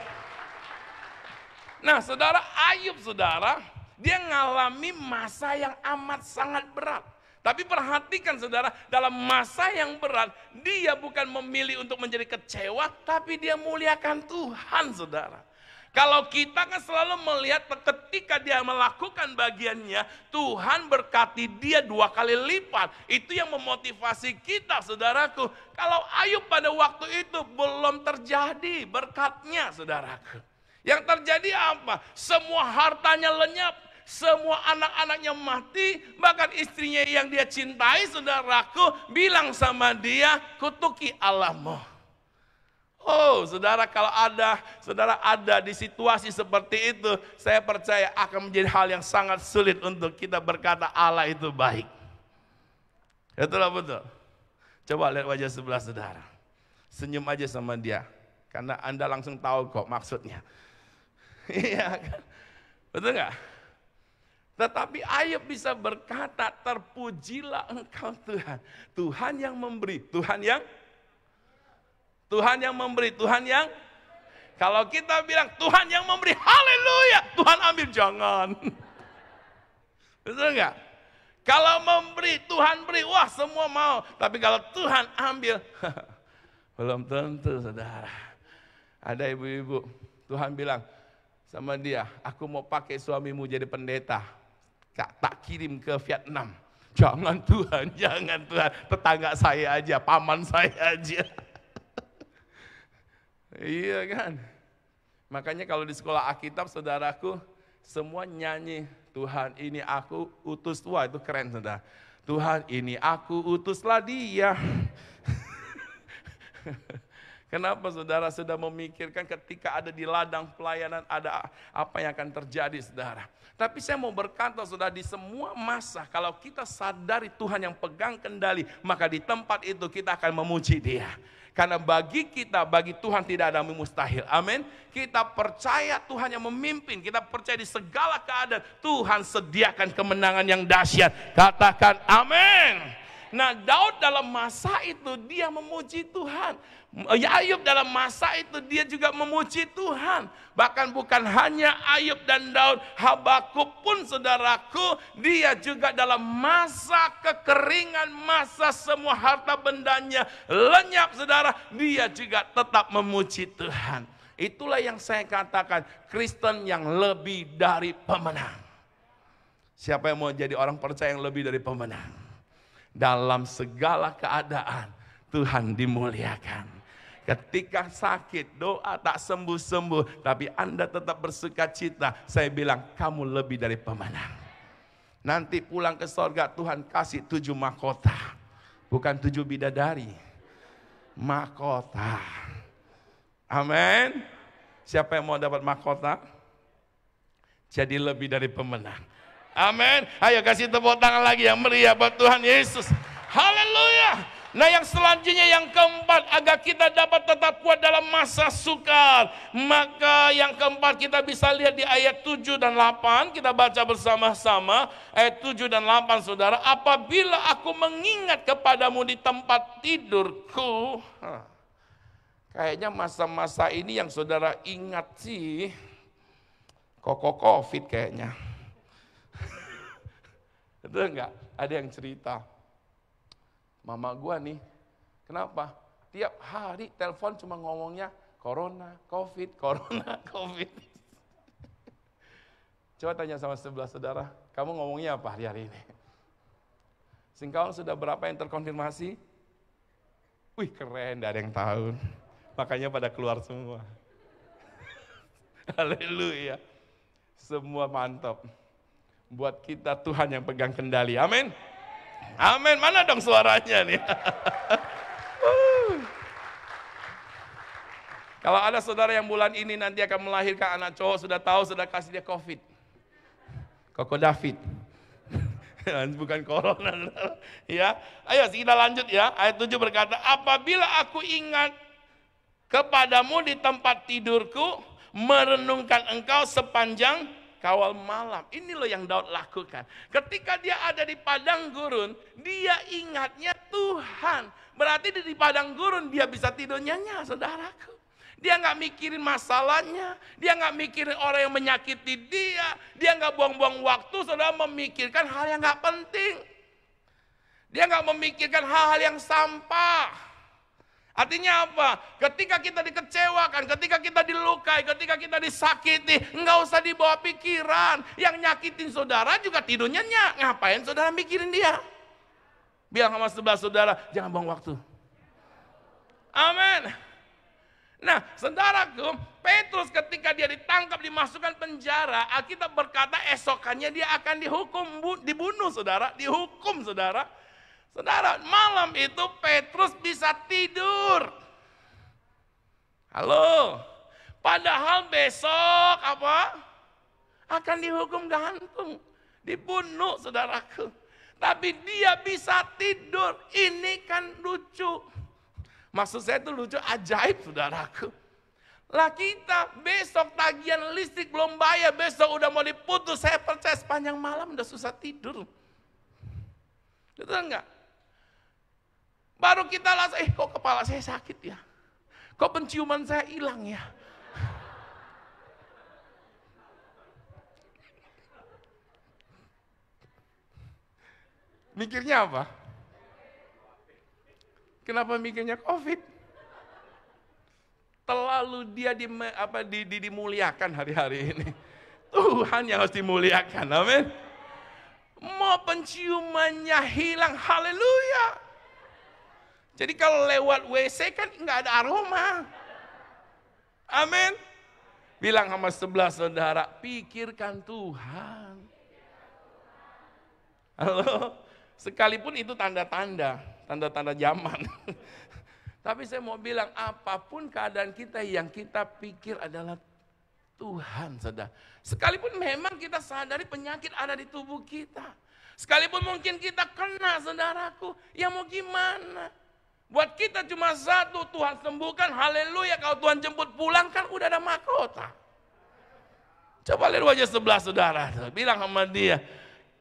S5: Nah, saudara, Ayub, saudara, Dia ngalami masa yang amat sangat berat. Tapi perhatikan saudara, dalam masa yang berat, dia bukan memilih untuk menjadi kecewa, tapi dia muliakan Tuhan saudara. Kalau kita kan selalu melihat ketika dia melakukan bagiannya, Tuhan berkati dia 2 kali lipat. Itu yang memotivasi kita saudaraku. Kalau Ayub pada waktu itu belum terjadi berkatnya saudaraku. Yang terjadi apa? Semua hartanya lenyap. Semua anak-anaknya mati, bahkan istrinya yang dia cintai, saudaraku, bilang sama dia, kutuki Allahmu. Oh, saudara, kalau saudara ada di situasi seperti itu, saya percaya akan menjadi hal yang sangat sulit untuk kita berkata Allah itu baik. Itulah betul. Coba lihat wajah sebelah saudara. Senyum aja sama dia, karena Anda langsung tahu kok maksudnya. Iya kan? Betul nggak? Tetapi Ayub bisa berkata, terpujilah engkau Tuhan. Tuhan yang memberi, Tuhan yang memberi, Tuhan yang, kalau kita bilang Tuhan yang memberi, haleluya, Tuhan ambil, jangan. Betul nggak? Kalau memberi, Tuhan beri, wah semua mau. Tapi kalau Tuhan ambil, belum tentu saudara. Ada ibu-ibu, Tuhan bilang sama dia, aku mau pakai suamimu jadi pendeta. Tak kirim ke Vietnam. Jangan Tuhan, jangan Tuhan. Tetangga saya aja, paman saya aja. Iya kan? Makanya kalau di sekolah Alkitab saudaraku, semua nyanyi, Tuhan ini aku utus. Wah itu keren saudara. Tuhan ini aku utuslah dia. Kenapa saudara sudah memikirkan ketika ada di ladang pelayanan ada apa yang akan terjadi saudara. Tapi saya mau berkata saudara, di semua masa kalau kita sadari Tuhan yang pegang kendali, maka di tempat itu kita akan memuji Dia. Karena bagi kita, bagi Tuhan tidak ada yang mustahil. Amin. Kita percaya Tuhan yang memimpin, kita percaya di segala keadaan Tuhan sediakan kemenangan yang dahsyat. Katakan amin. Nah, Daud dalam masa itu dia memuji Tuhan. Ayub dalam masa itu dia juga memuji Tuhan. Bahkan bukan hanya Ayub dan Daud, Habakuk pun saudaraku, dia juga dalam masa kekeringan, masa semua harta bendanya lenyap saudara, dia juga tetap memuji Tuhan. Itulah yang saya katakan, Kristen yang lebih dari pemenang. Siapa yang mau jadi orang percaya yang lebih dari pemenang? Dalam segala keadaan Tuhan dimuliakan. Ketika sakit, doa tak sembuh-sembuh, tapi Anda tetap bersuka cita, saya bilang kamu lebih dari pemenang. Nanti pulang ke sorga Tuhan kasih 7 mahkota. Bukan 7 bidadari, mahkota. Amin. Siapa yang mau dapat mahkota? Jadi lebih dari pemenang. Amin. Ayo kasih tepuk tangan lagi yang meriah buat Tuhan Yesus. Haleluya. Nah yang selanjutnya yang keempat, agar kita dapat tetap kuat dalam masa sukar. Maka yang keempat kita bisa lihat di ayat 7 dan 8. Kita baca bersama-sama ayat 7 dan 8 saudara. Apabila aku mengingat kepadamu di tempat tidurku. Kayaknya masa-masa ini yang saudara ingat sih COVID kayaknya. Betul enggak? Ada yang cerita. Mama gua nih, kenapa? Tiap hari telepon cuma ngomongnya corona, covid, corona, covid. Coba tanya sama sebelah saudara, kamu ngomongnya apa hari ini? Singkawang sudah berapa yang terkonfirmasi? Wih keren, gak ada yang tahu. Makanya pada keluar semua. Haleluya. Semua mantap. Buat kita Tuhan yang pegang kendali. Amin. Amin. Mana dong suaranya nih? Kalau ada saudara yang bulan ini nanti akan melahirkan anak cowok, sudah tahu, sudah kasih dia COVID. Koko David. Bukan corona. Ya. Ayo kita lanjut ya. Ayat 7 berkata, apabila aku ingat kepadamu di tempat tidurku, merenungkan engkau sepanjang kawal malam. Ini loh yang Daud lakukan. Ketika dia ada di padang gurun, dia ingatnya Tuhan. Berarti di padang gurun dia bisa tidur nyenyak, saudaraku. Dia nggak mikirin masalahnya, dia nggak mikirin orang yang menyakiti dia nggak buang-buang waktu, saudara memikirkan hal yang nggak penting. Dia nggak memikirkan hal-hal yang sampah. Artinya apa? Ketika kita dikecewakan, ketika kita dilukai, ketika kita disakiti, nggak usah dibawa pikiran. Yang nyakitin saudara juga tidurnya nyak. Ngapain saudara mikirin dia? Bilang sama sebelah saudara, jangan buang waktu. Amin. Nah, saudaraku, Petrus ketika dia ditangkap, dimasukkan penjara, Alkitab berkata esokannya dia akan dibunuh, saudara, dihukum, saudara. Saudara, malam itu Petrus bisa tidur. Halo, padahal besok apa? Akan dihukum gantung, dibunuh, saudaraku. Tapi dia bisa tidur, ini kan lucu. Maksud saya itu lucu, ajaib, saudaraku. Lah kita besok tagihan listrik belum bayar, besok udah mau diputus. Saya percaya sepanjang malam udah susah tidur. Betul enggak? Baru kita langsung, kok kepala saya sakit ya? Kok penciuman saya hilang ya? Mikirnya apa? Kenapa mikirnya COVID? Terlalu dia dimuliakan hari-hari ini. Tuhan yang harus dimuliakan, amin. Mau penciumannya hilang, haleluya. Jadi kalau lewat WC kan nggak ada aroma. Amin. Bilang sama sebelah saudara, pikirkan Tuhan. Halo. Sekalipun itu tanda-tanda zaman. Tapi saya mau bilang, apapun keadaan kita yang kita pikir adalah Tuhan, saudara. Sekalipun memang kita sadari penyakit ada di tubuh kita. Sekalipun mungkin kita kena, saudaraku, ya mau gimana? Buat kita cuma satu, Tuhan sembuhkan, haleluya. Kalau Tuhan jemput pulang kan udah ada mahkota. Coba lihat wajah sebelah saudara, bilang sama dia,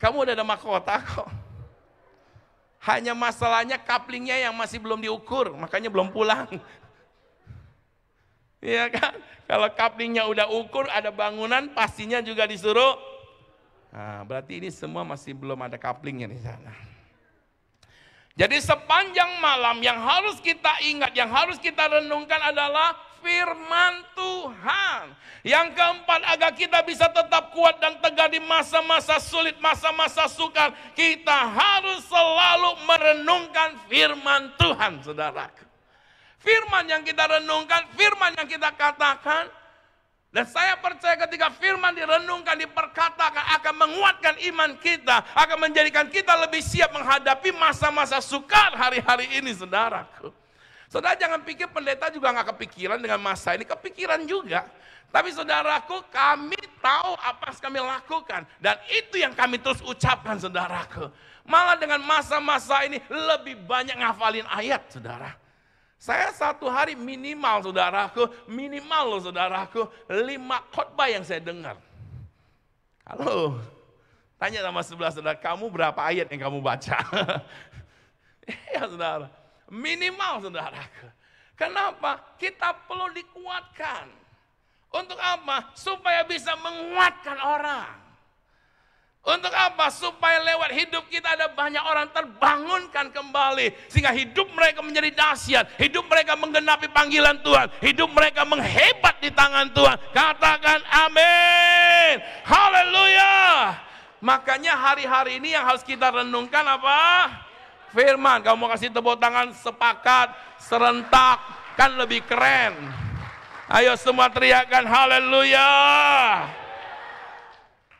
S5: kamu udah ada mahkota kok. Hanya masalahnya kaplingnya yang masih belum diukur, makanya belum pulang. Iya kan? Kalau kaplingnya udah ukur, ada bangunan, pastinya juga disuruh. Nah, berarti ini semua masih belum ada kaplingnya di sana. Jadi sepanjang malam yang harus kita ingat, yang harus kita renungkan adalah firman Tuhan. Yang keempat, agar kita bisa tetap kuat dan tegar di masa-masa sulit, masa-masa sukar, kita harus selalu merenungkan firman Tuhan, saudara. Firman yang kita renungkan, firman yang kita katakan, dan saya percaya ketika firman direnungkan, diperkatakan, akan menguatkan iman kita, akan menjadikan kita lebih siap menghadapi masa-masa sukar hari-hari ini, saudaraku. Saudara jangan pikir pendeta juga nggak kepikiran dengan masa ini, kepikiran juga. Tapi saudaraku, kami tahu apa yang kami lakukan. Dan itu yang kami terus ucapkan, saudaraku. Malah dengan masa-masa ini lebih banyak ngafalin ayat, saudara. Saya satu hari minimal, saudaraku, 5 khotbah yang saya dengar. Halo, tanya sama sebelah saudara, kamu berapa ayat yang kamu baca? Ya saudara, minimal saudaraku. Kenapa? Kita perlu dikuatkan. Untuk apa? Supaya bisa menguatkan orang. Untuk apa? Supaya lewat hidup kita ada banyak orang terbangunkan kembali. Sehingga hidup mereka menjadi dahsyat. Hidup mereka menggenapi panggilan Tuhan. Hidup mereka menghebat di tangan Tuhan. Katakan amin. Haleluya. Makanya hari-hari ini yang harus kita renungkan apa? Firman. Kamu mau kasih tepuk tangan sepakat, serentak, kan lebih keren. Ayo semua teriakan haleluya.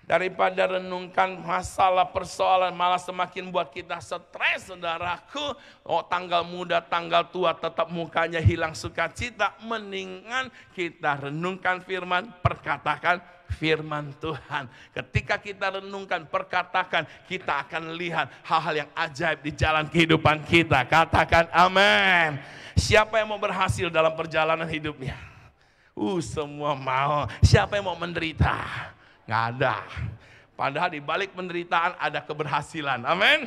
S5: Daripada renungkan masalah persoalan malah semakin buat kita stres, saudaraku. Oh, tanggal muda, tanggal tua tetap mukanya hilang sukacita. Mendingan kita renungkan firman, perkatakan firman Tuhan. Ketika kita renungkan, perkatakan, kita akan lihat hal-hal yang ajaib di jalan kehidupan kita. Katakan amin. Siapa yang mau berhasil dalam perjalanan hidupnya? Semua mau. Siapa yang mau menderita? Nggak ada. Padahal di balik penderitaan ada keberhasilan. Amin.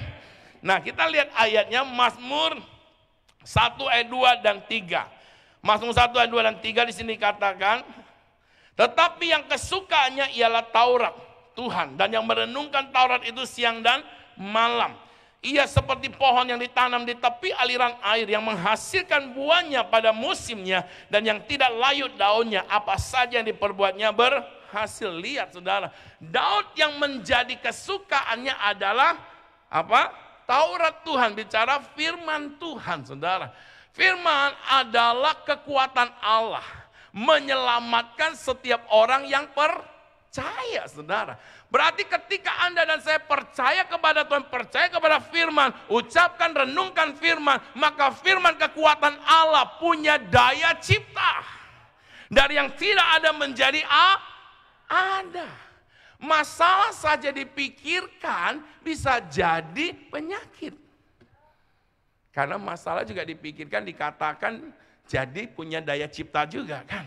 S5: Nah, kita lihat ayatnya Mazmur 1 ayat 2 dan 3. Mazmur 1 ayat 2 dan 3 di sini katakan, tetapi yang kesukaannya ialah Taurat Tuhan, dan yang merenungkan Taurat itu siang dan malam. Ia seperti pohon yang ditanam di tepi aliran air, yang menghasilkan buahnya pada musimnya, dan yang tidak layu daunnya, apa saja yang diperbuatnya berhasil. Lihat saudara, Daud yang menjadi kesukaannya adalah apa? Taurat Tuhan, bicara firman Tuhan saudara. Firman adalah kekuatan Allah menyelamatkan setiap orang yang percaya saudara. Berarti ketika Anda dan saya percaya kepada Tuhan, percaya kepada firman, ucapkan, renungkan firman, maka firman kekuatan Allah punya daya cipta. Dari yang tidak ada menjadi ada. Masalah saja dipikirkan bisa jadi penyakit. Karena masalah juga dipikirkan, dikatakan jadi punya daya cipta juga kan.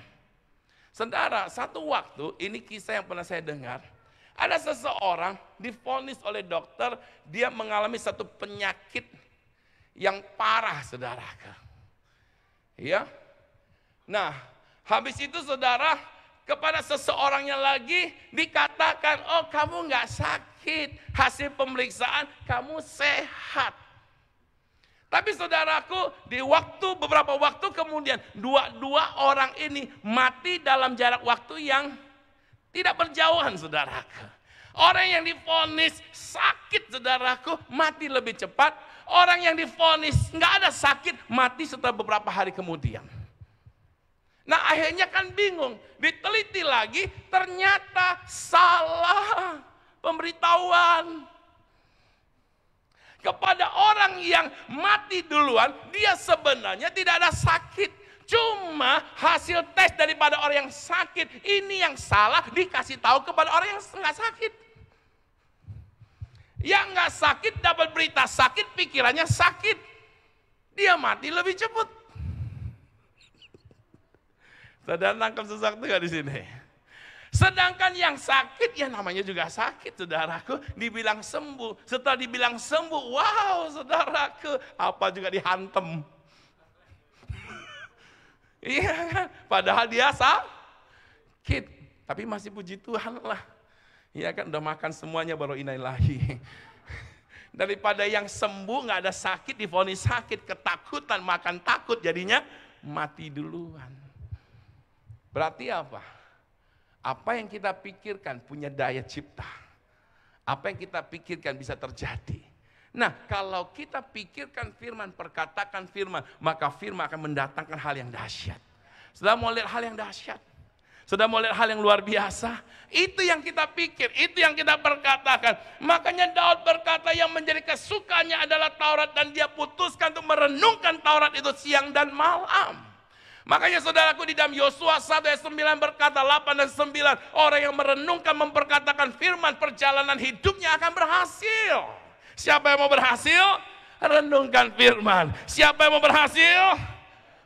S5: Saudara, satu waktu, ini kisah yang pernah saya dengar. Ada seseorang divonis oleh dokter, dia mengalami satu penyakit yang parah saudara. Ya. Nah, habis itu saudara, kepada seseorangnya lagi dikatakan, oh kamu nggak sakit, hasil pemeriksaan kamu sehat. Tapi saudaraku, di beberapa waktu kemudian, dua orang ini mati dalam jarak waktu yang tidak berjauhan saudaraku. Orang yang divonis sakit saudaraku, mati lebih cepat. Orang yang divonis nggak ada sakit, mati setelah beberapa hari kemudian. Nah akhirnya kan bingung, diteliti lagi, ternyata salah pemberitahuan. Kepada orang yang mati duluan, dia sebenarnya tidak ada sakit. Cuma hasil tes daripada orang yang sakit, ini yang salah dikasih tahu kepada orang yang nggak sakit. Yang nggak sakit dapat berita sakit, pikirannya sakit. Dia mati lebih cepat. Saudara nangkap sesuatu nggak di sini? Sedangkan yang sakit, ya namanya juga sakit saudaraku, dibilang sembuh. Setelah dibilang sembuh, wow saudaraku, apa juga dihantem. Iya kan, padahal dia sakit. Tapi masih puji Tuhan lah. Iya kan, udah makan semuanya baru innalillahi. Daripada yang sembuh nggak ada sakit, divonis sakit, ketakutan, makan takut, jadinya mati duluan. Berarti apa? Apa yang kita pikirkan punya daya cipta. Apa yang kita pikirkan bisa terjadi. Nah, kalau kita pikirkan firman, perkatakan firman, maka firman akan mendatangkan hal yang dahsyat. Sudah mau lihat hal yang dahsyat? Sudah mau lihat hal yang luar biasa? Itu yang kita pikir, itu yang kita perkatakan. Makanya Daud berkata yang menjadi kesukaannya adalah Taurat, dan dia putuskan untuk merenungkan Taurat itu siang dan malam. Makanya saudaraku, di dalam Yosua 1 ayat 9 berkata, 8 dan 9, orang yang merenungkan, memperkatakan firman, perjalanan hidupnya akan berhasil. Siapa yang mau berhasil? Renungkan firman. Siapa yang mau berhasil?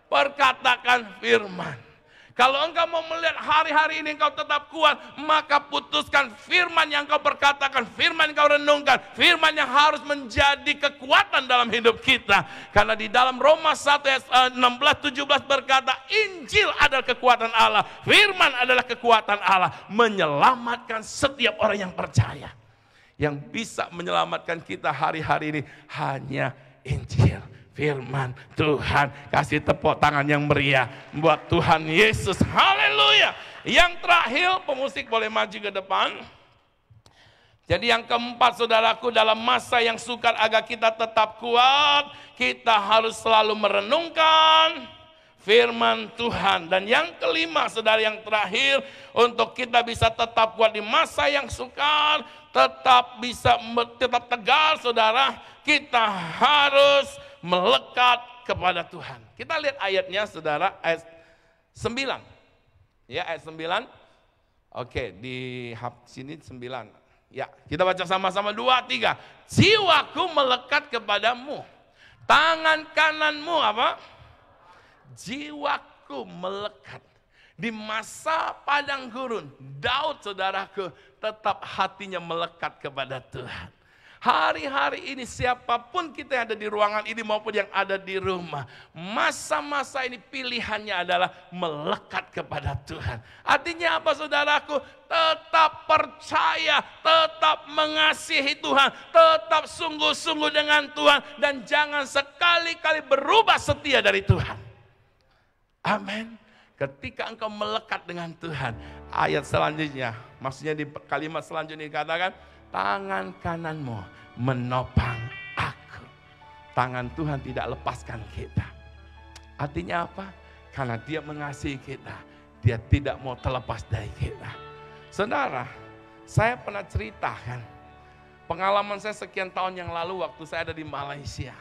S5: Perkatakan firman. Kalau engkau mau melihat hari-hari ini engkau tetap kuat, maka putuskan firman yang kau perkatakan, firman yang kau renungkan, firman yang harus menjadi kekuatan dalam hidup kita. Karena di dalam Roma 1 ayat 16-17 berkata, Injil adalah kekuatan Allah, firman adalah kekuatan Allah, menyelamatkan setiap orang yang percaya. Yang bisa menyelamatkan kita hari-hari ini hanya Injil, firman Tuhan. Kasih tepuk tangan yang meriah buat Tuhan Yesus. Haleluya. Yang terakhir, pemusik boleh maju ke depan. Jadi yang keempat saudaraku, dalam masa yang sukar agar kita tetap kuat, kita harus selalu merenungkan firman Tuhan. Dan yang kelima saudara, yang terakhir, untuk kita bisa tetap kuat di masa yang sukar, tetap tegar saudara, kita harus melekat kepada Tuhan. Kita lihat ayatnya saudara, ayat 9. Ya, ayat 9. Oke, di sini 9. Ya, kita baca sama-sama 2, 3. Jiwaku melekat kepadamu. Tangan kananmu apa? Jiwaku melekat. Di masa padang gurun, Daud saudaraku tetap hatinya melekat kepada Tuhan. Hari-hari ini siapapun kita yang ada di ruangan ini maupun yang ada di rumah, masa-masa ini pilihannya adalah melekat kepada Tuhan. Artinya apa saudaraku? Tetap percaya, tetap mengasihi Tuhan, tetap sungguh-sungguh dengan Tuhan, dan jangan sekali-kali berubah setia dari Tuhan. Amin. Ketika engkau melekat dengan Tuhan, ayat selanjutnya, maksudnya di kalimat selanjutnya dikatakan, tangan kananmu menopang aku. Tangan Tuhan tidak lepaskan kita. Artinya apa? Karena Dia mengasihi kita, Dia tidak mau terlepas dari kita. Saudara, saya pernah ceritakan pengalaman saya sekian tahun yang lalu waktu saya ada di Malaysia.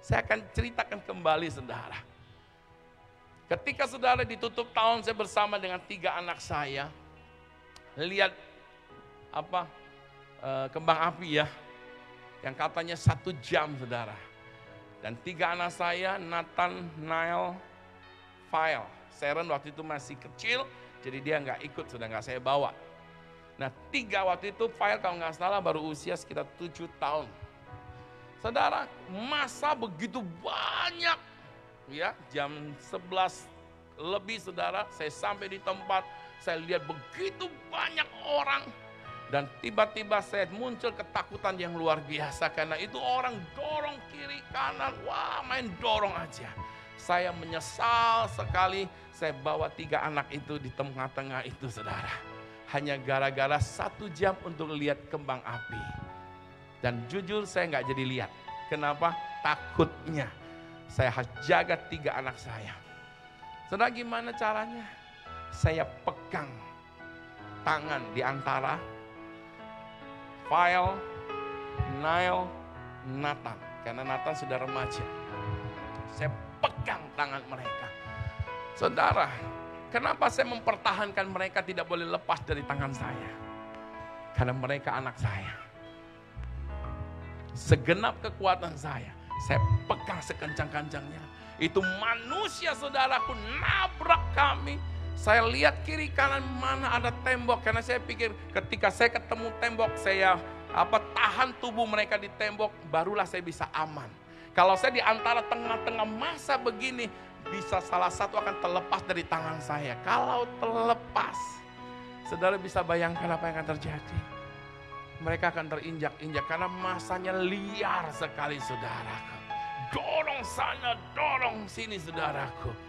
S5: Saya akan ceritakan kembali saudara. Ketika saudara ditutup tahun saya bersama dengan 3 anak saya, lihat kembang api ya, yang katanya 1 jam saudara. Dan 3 anak saya, Nathan, Niall, File. Sharon waktu itu masih kecil, jadi dia nggak ikut, sudah nggak saya bawa. Nah 3 waktu itu, File kalau nggak salah baru usia sekitar 7 tahun. Saudara, masa begitu banyak, ya jam 11 lebih saudara, saya sampai di tempat, saya lihat begitu banyak orang. Dan tiba-tiba saya muncul ketakutan yang luar biasa karena itu orang dorong kiri kanan, wah main dorong aja. Saya menyesal sekali saya bawa 3 anak itu di tengah-tengah itu saudara. Hanya gara-gara 1 jam untuk lihat kembang api. Dan jujur saya nggak jadi lihat. Kenapa? Takutnya. Saya harus jaga 3 anak saya. Saudara gimana caranya? Saya pegang tangan di antara File, Niall, Nathan. Karena Nathan sudah remaja. Saya pegang tangan mereka. Saudara, kenapa saya mempertahankan mereka tidak boleh lepas dari tangan saya? Karena mereka anak saya. Segenap kekuatan saya pegang sekencang-kencangnya. Itu manusia saudaraku nabrak kami. Saya lihat kiri kanan mana ada tembok, karena saya pikir ketika saya ketemu tembok, saya tahan tubuh mereka di tembok, barulah saya bisa aman. Kalau saya di antara tengah-tengah masa begini, bisa salah satu akan terlepas dari tangan saya. Kalau terlepas, saudara bisa bayangkan apa yang akan terjadi. Mereka akan terinjak-injak karena masanya liar sekali saudaraku. Dorong sana, dorong sini saudaraku.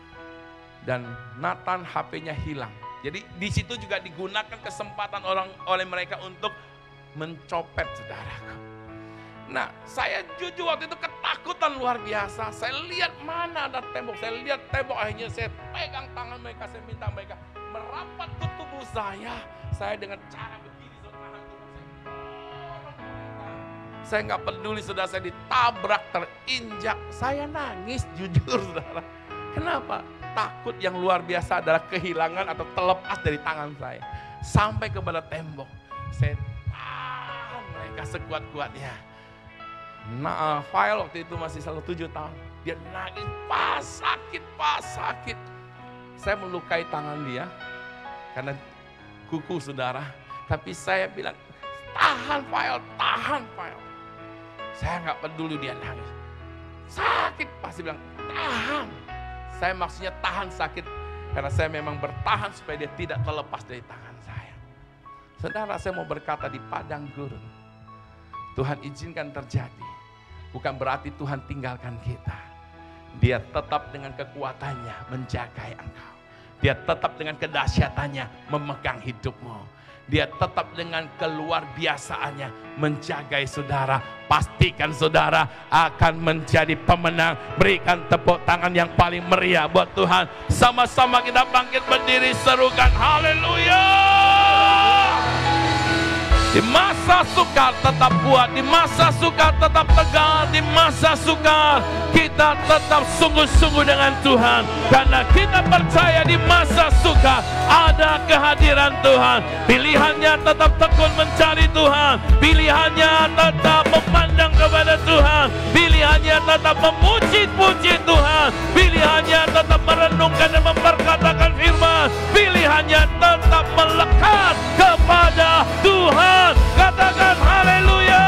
S5: Dan Nathan HP-nya hilang. Jadi di situ juga digunakan kesempatan oleh mereka untuk mencopet saudaraku. Nah, saya jujur waktu itu ketakutan luar biasa. Saya lihat mana ada tembok, saya lihat tembok, akhirnya saya pegang tangan mereka, saya minta mereka merapat ke tubuh saya. Saya dengan cara begini saudara, saya nggak peduli saudara, saya ditabrak, terinjak, saya nangis jujur saudara. Kenapa? Takut yang luar biasa adalah kehilangan atau terlepas dari tangan saya. Sampai kepada tembok. Saya tahan mereka sekuat-kuatnya. Nah, File waktu itu masih 7 tahun. Dia nangis, Pak sakit. Saya melukai tangan dia. Karena kuku saudara. Tapi saya bilang, tahan File. Saya nggak peduli dia nangis. Sakit, pasti bilang, tahan. Saya maksudnya tahan sakit karena saya memang bertahan supaya dia tidak terlepas dari tangan saya. Saudara, saya mau berkata di padang gurun, Tuhan izinkan terjadi. Bukan berarti Tuhan tinggalkan kita. Dia tetap dengan kekuatannya menjaga engkau. Dia tetap dengan kedahsyatannya memegang hidupmu. Dia tetap dengan keluar biasaannya menjagai saudara. Pastikan saudara akan menjadi pemenang. Berikan tepuk tangan yang paling meriah buat Tuhan. Sama-sama kita bangkit berdiri, serukan haleluya. Di masa sukar tetap kuat, di masa sukar tetap tegar, di masa sukar kita tetap sungguh-sungguh dengan Tuhan. Karena kita percaya di masa sukar ada kehadiran Tuhan. Pilihannya tetap tekun mencari Tuhan. Pilihannya tetap memandang kepada Tuhan. Pilihannya tetap memuji-puji Tuhan. Pilihannya tetap merenungkan dan memperkatakan firman. Pilihannya tetap melekat kepada Tuhan. Katakan haleluya.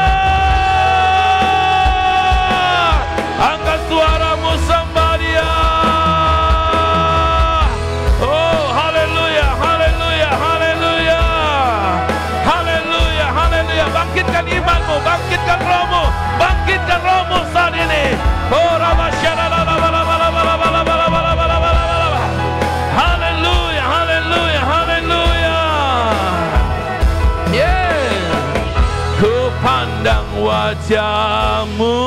S5: wajah-Mu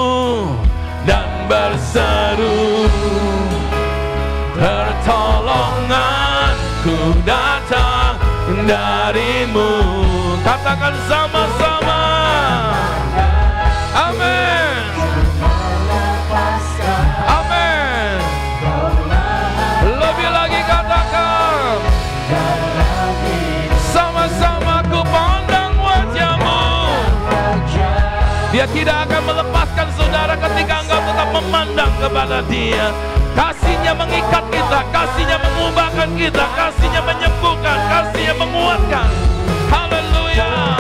S5: dan berseru, pertolonganku datang dari-Mu. Katakan sama-sama, amin, amin. Lebih lagi katakan, sama-sama ku pandang wajah-Mu. Dia tidak akan melepaskan saudara ketika engkau tetap memandang kepada Dia. Kasih-Nya mengikat kita, kasih-Nya mengubahkan kita, kasih-Nya menyembuhkan, kasih-Nya menguatkan. Haleluya.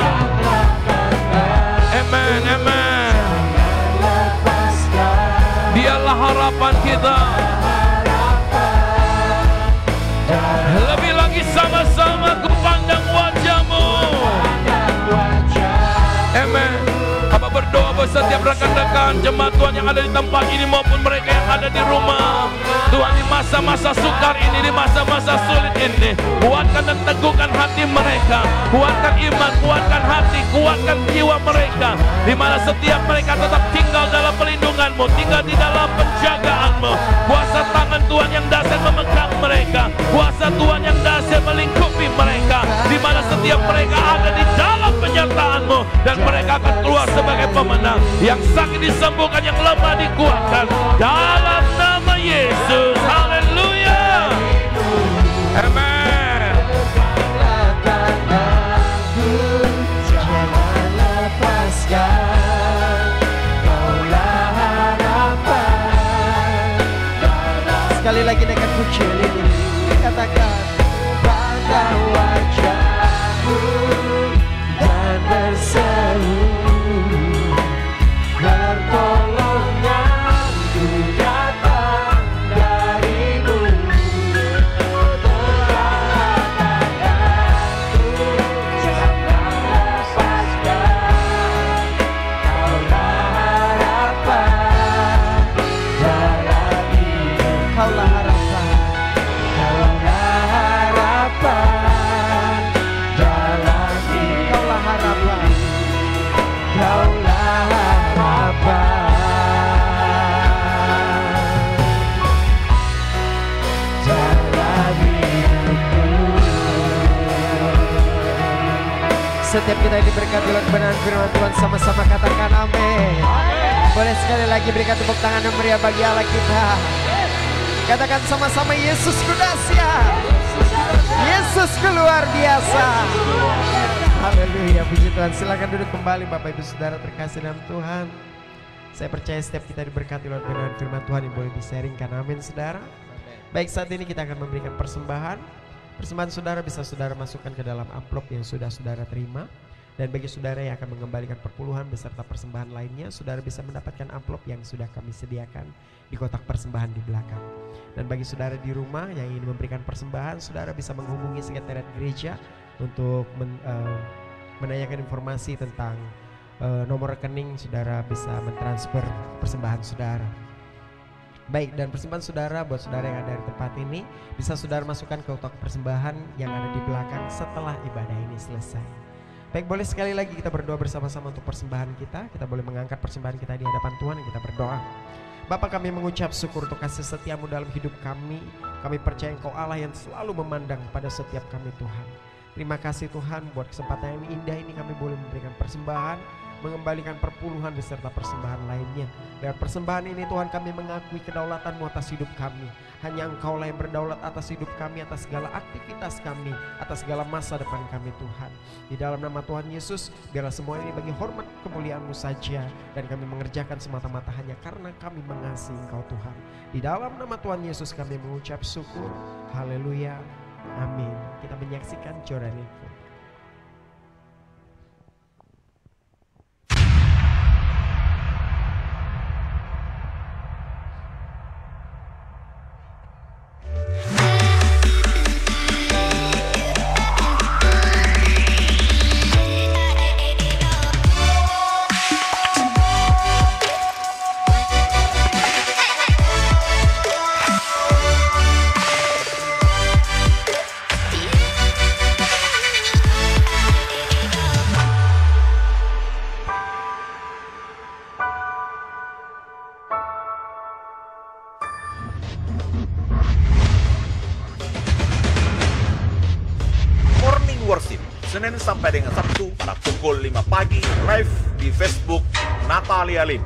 S5: Amen, amen. Dialah harapan kita. Lebih lagi sama-sama ku pandang wajah-Mu. Amen. Apa berdoa buat setiap rekan-rekan jemaat Tuhan yang ada di tempat ini maupun mereka yang ada di rumah. Tuhan, di masa-masa sukar ini, di masa-masa sulit ini, kuatkan dan teguhkan hati mereka, kuatkan iman, kuatkan hati, kuatkan jiwa mereka, di mana setiap mereka tetap tinggal dalam pelindungan-Mu, tinggal di dalam penjagaan-Mu. Kuasa tangan Tuhan yang dahsyat memegang mereka, kuasa Tuhan yang dahsyat melingkupi mereka, di mana setiap mereka ada di dalam penyertaan-Mu, dan mereka akan keluar sebagai pemenang. Yang sakit disembuhkan, yang lemah dikuatkan dalam nama Yesus. Haleluya. Amen.
S3: Jangan lepaskan, Kaulah harapan. Sekali lagi dengan pujian ini katakan, pada wajah-Mu dan berseru, pertolonganku datang dari-Mu. Kaulah harapan, Kaulah harapan dalam hidup. Kaulah harapan, Kaulah harapan dalam hidupku. Setiap kita yang diberkati oleh kebenaran firman Tuhan, sama-sama katakan amin. Boleh sekali lagi berikan tepuk tangan yang meriah bagi Allah kita. Katakan sama-sama, Yesusku dahsyat, Yesusku luar biasa. Haleluya, puji Tuhan. Silakan duduk kembali Bapak Ibu Saudara terkasih dalam Tuhan. Saya percaya setiap kita diberkati oleh kebenaran firman Tuhan yang boleh disaringkan. Amin saudara. Baik, saat ini kita akan memberikan persembahan. Persembahan saudara bisa saudara masukkan ke dalam amplop yang sudah saudara terima. Dan bagi saudara yang akan mengembalikan perpuluhan beserta persembahan lainnya, saudara bisa mendapatkan amplop yang sudah kami sediakan di kotak persembahan di belakang. Dan bagi saudara di rumah yang ingin memberikan persembahan, saudara bisa menghubungi sekretariat gereja untuk menanyakan informasi tentang nomor rekening, saudara bisa mentransfer persembahan saudara. Baik, dan persembahan saudara buat saudara yang ada di tempat ini bisa saudara masukkan ke kotak persembahan yang ada di belakang setelah ibadah ini selesai. Baik, boleh sekali lagi kita berdoa bersama-sama untuk persembahan kita. Kita boleh mengangkat persembahan kita di hadapan Tuhan dan kita berdoa. Bapa, kami mengucap syukur untuk kasih setia-Mu dalam hidup kami. Kami percaya Engkau Allah yang selalu memandang pada setiap kami Tuhan. Terima kasih Tuhan buat kesempatan yang indah ini kami boleh memberikan persembahan, mengembalikan perpuluhan beserta persembahan lainnya. Lewat persembahan ini Tuhan, kami mengakui kedaulatan-Mu atas hidup kami. Hanya Engkau-lah yang berdaulat atas hidup kami, atas segala aktivitas kami, atas segala masa depan kami Tuhan. Di dalam nama Tuhan Yesus, biarlah semua ini bagi hormat kemuliaan-Mu saja, dan kami mengerjakan semata-mata hanya karena kami mengasihi Engkau Tuhan. Di dalam nama Tuhan Yesus kami mengucap syukur. Haleluya. Amin. Kita menyaksikan Jordan Info.
S6: sampai dengan Sabtu pada pukul 5 pagi live di Facebook Natalia Lim.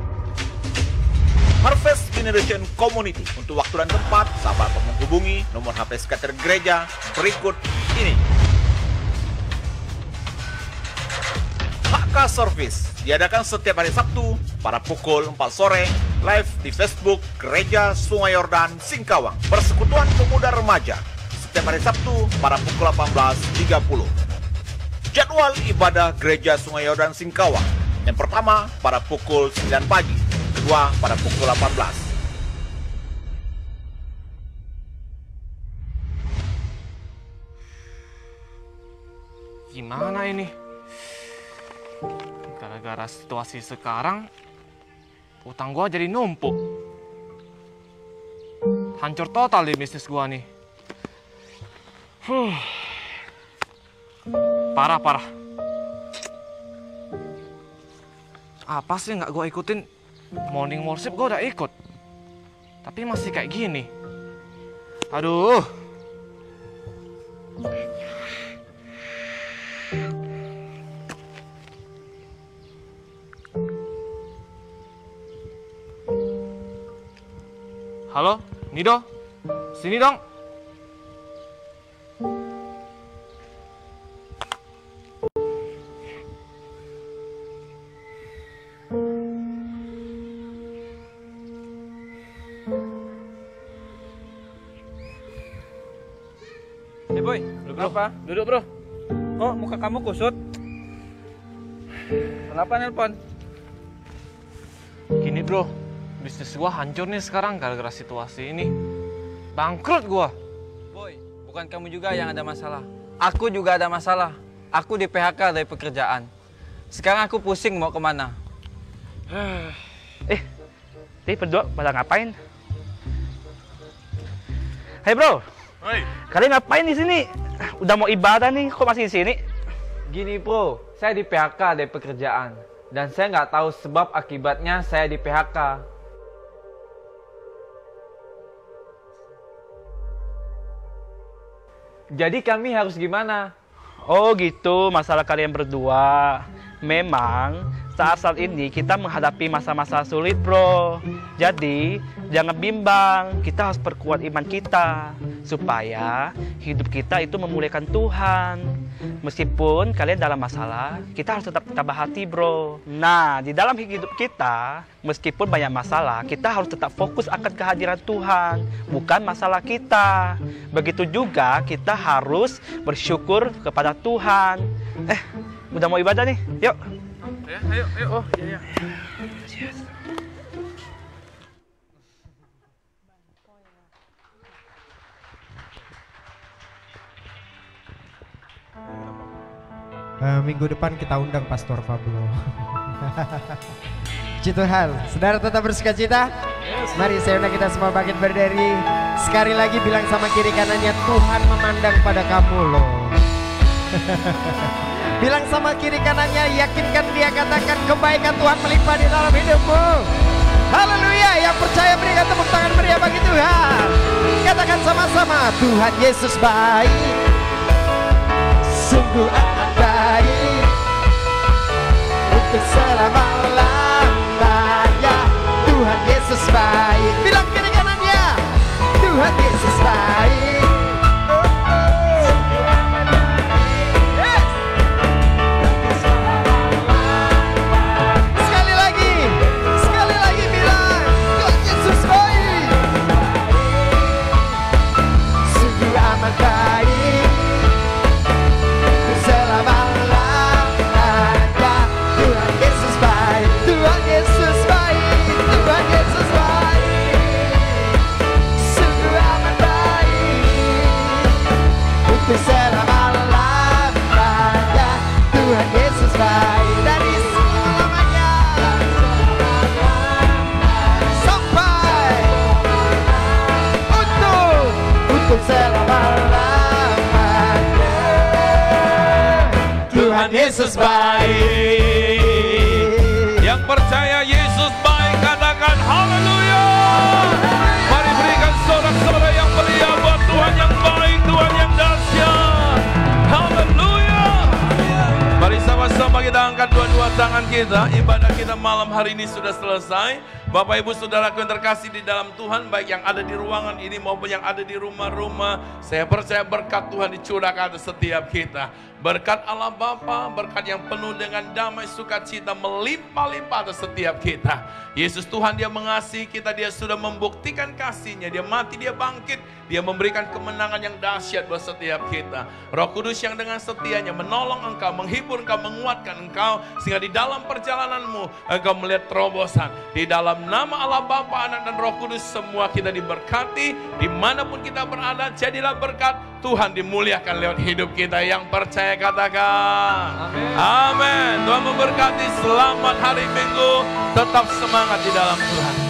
S6: Harvest Generation Community. Untuk waktu dan tempat, sahabat menghubungi nomor HP Sekretariat Gereja berikut ini. HK Service diadakan setiap hari Sabtu pada pukul 4 sore live di Facebook Gereja Sungai Yordan Singkawang. Persekutuan Pemuda Remaja setiap hari Sabtu pada pukul 18.30. Jadwal ibadah Gereja Sungai Yordan Singkawang. Yang pertama pada pukul 9 pagi, kedua pada pukul 18.
S7: Gimana ini? Gara-gara situasi sekarang, utang gua jadi numpuk. Hancur total di bisnis gua nih. Parah. Apa sih nggak gua ikutin? Morning worship gua udah ikut. Tapi masih kayak gini. Aduh. Halo, Nido? Sini dong.
S8: Hey boy, kenapa? Duduk bro. Kok muka kamu kusut? Kenapa nelpon?
S7: Gini bro, bisnis gua hancur nih sekarang gara-gara situasi ini. Bangkrut gua.
S8: Boy, bukan kamu juga yang ada masalah. Aku juga ada masalah. Aku di PHK dari pekerjaan. Sekarang aku pusing mau kemana.
S9: Berdua pada ngapain? Hei bro, kalian ngapain di sini? Udah mau ibadah nih, kok masih di sini?
S8: Gini bro, saya di PHK dari pekerjaan. Dan saya nggak tahu sebab akibatnya saya di PHK. Jadi kami harus gimana?
S9: Oh gitu, masalah kalian berdua. Memang saat-saat ini kita menghadapi masa-masa sulit bro. Jadi jangan bimbang, kita harus perkuat iman kita supaya hidup kita itu memuliakan Tuhan. Meskipun kalian dalam masalah, kita harus tetap tabah hati bro. Nah, di dalam hidup kita, meskipun banyak masalah, kita harus tetap fokus akan kehadiran Tuhan, bukan masalah kita. Begitu juga kita harus bersyukur kepada Tuhan. Udah mau ibadah nih, yuk.
S7: Ayo. Oh, iya.
S3: Minggu depan kita undang Pastor Pablo. Puji Tuhan, saudara tetap bersuka cita. Mari saya undang kita semua bangkit berdiri. Sekali lagi bilang sama kiri kanannya, Tuhan memandang pada kamu loh. Bilang sama kiri kanannya, yakinkan dia, katakan kebaikan Tuhan melimpah di dalam hidupmu. Haleluya, yang percaya berikan tepuk tangan meriah bagi Tuhan. Katakan sama-sama, Tuhan Yesus baik, sungguh amat baik, untuk selama-lamanya. Tuhan Yesus baik, bilang kiri kanannya, Tuhan Yesus baik. Yesus baik.
S5: Yang percaya Yesus baik, katakan haleluya. Mari berikan sorak-sorai yang meriah buat Tuhan yang baik, Tuhan yang dahsyat. Haleluya. Sama-sama kita angkat dua-dua tangan kita. Ibadah kita malam hari ini sudah selesai. Bapak Ibu Saudaraku yang terkasih di dalam Tuhan, baik yang ada di ruangan ini maupun yang ada di rumah-rumah, saya percaya berkat Tuhan dicurahkan atas setiap kita. Berkat Allah Bapa, berkat yang penuh dengan damai sukacita melimpah-limpah atas setiap kita. Yesus Tuhan, Dia mengasihi kita, Dia sudah membuktikan kasih-Nya, Dia mati, Dia bangkit, Dia memberikan kemenangan yang dahsyat buat setiap kita. Roh Kudus yang dengan setianya menolong engkau, menghibur engkau, menguatkan engkau, sehingga di dalam perjalananmu engkau melihat terobosan. Di dalam nama Allah Bapa, Anak dan Roh Kudus, semua kita diberkati, dimanapun kita berada, jadilah berkat. Tuhan dimuliakan lewat hidup kita. Yang percaya katakan amin. Tuhan memberkati. Selamat hari Minggu, tetap semangat di dalam Tuhan.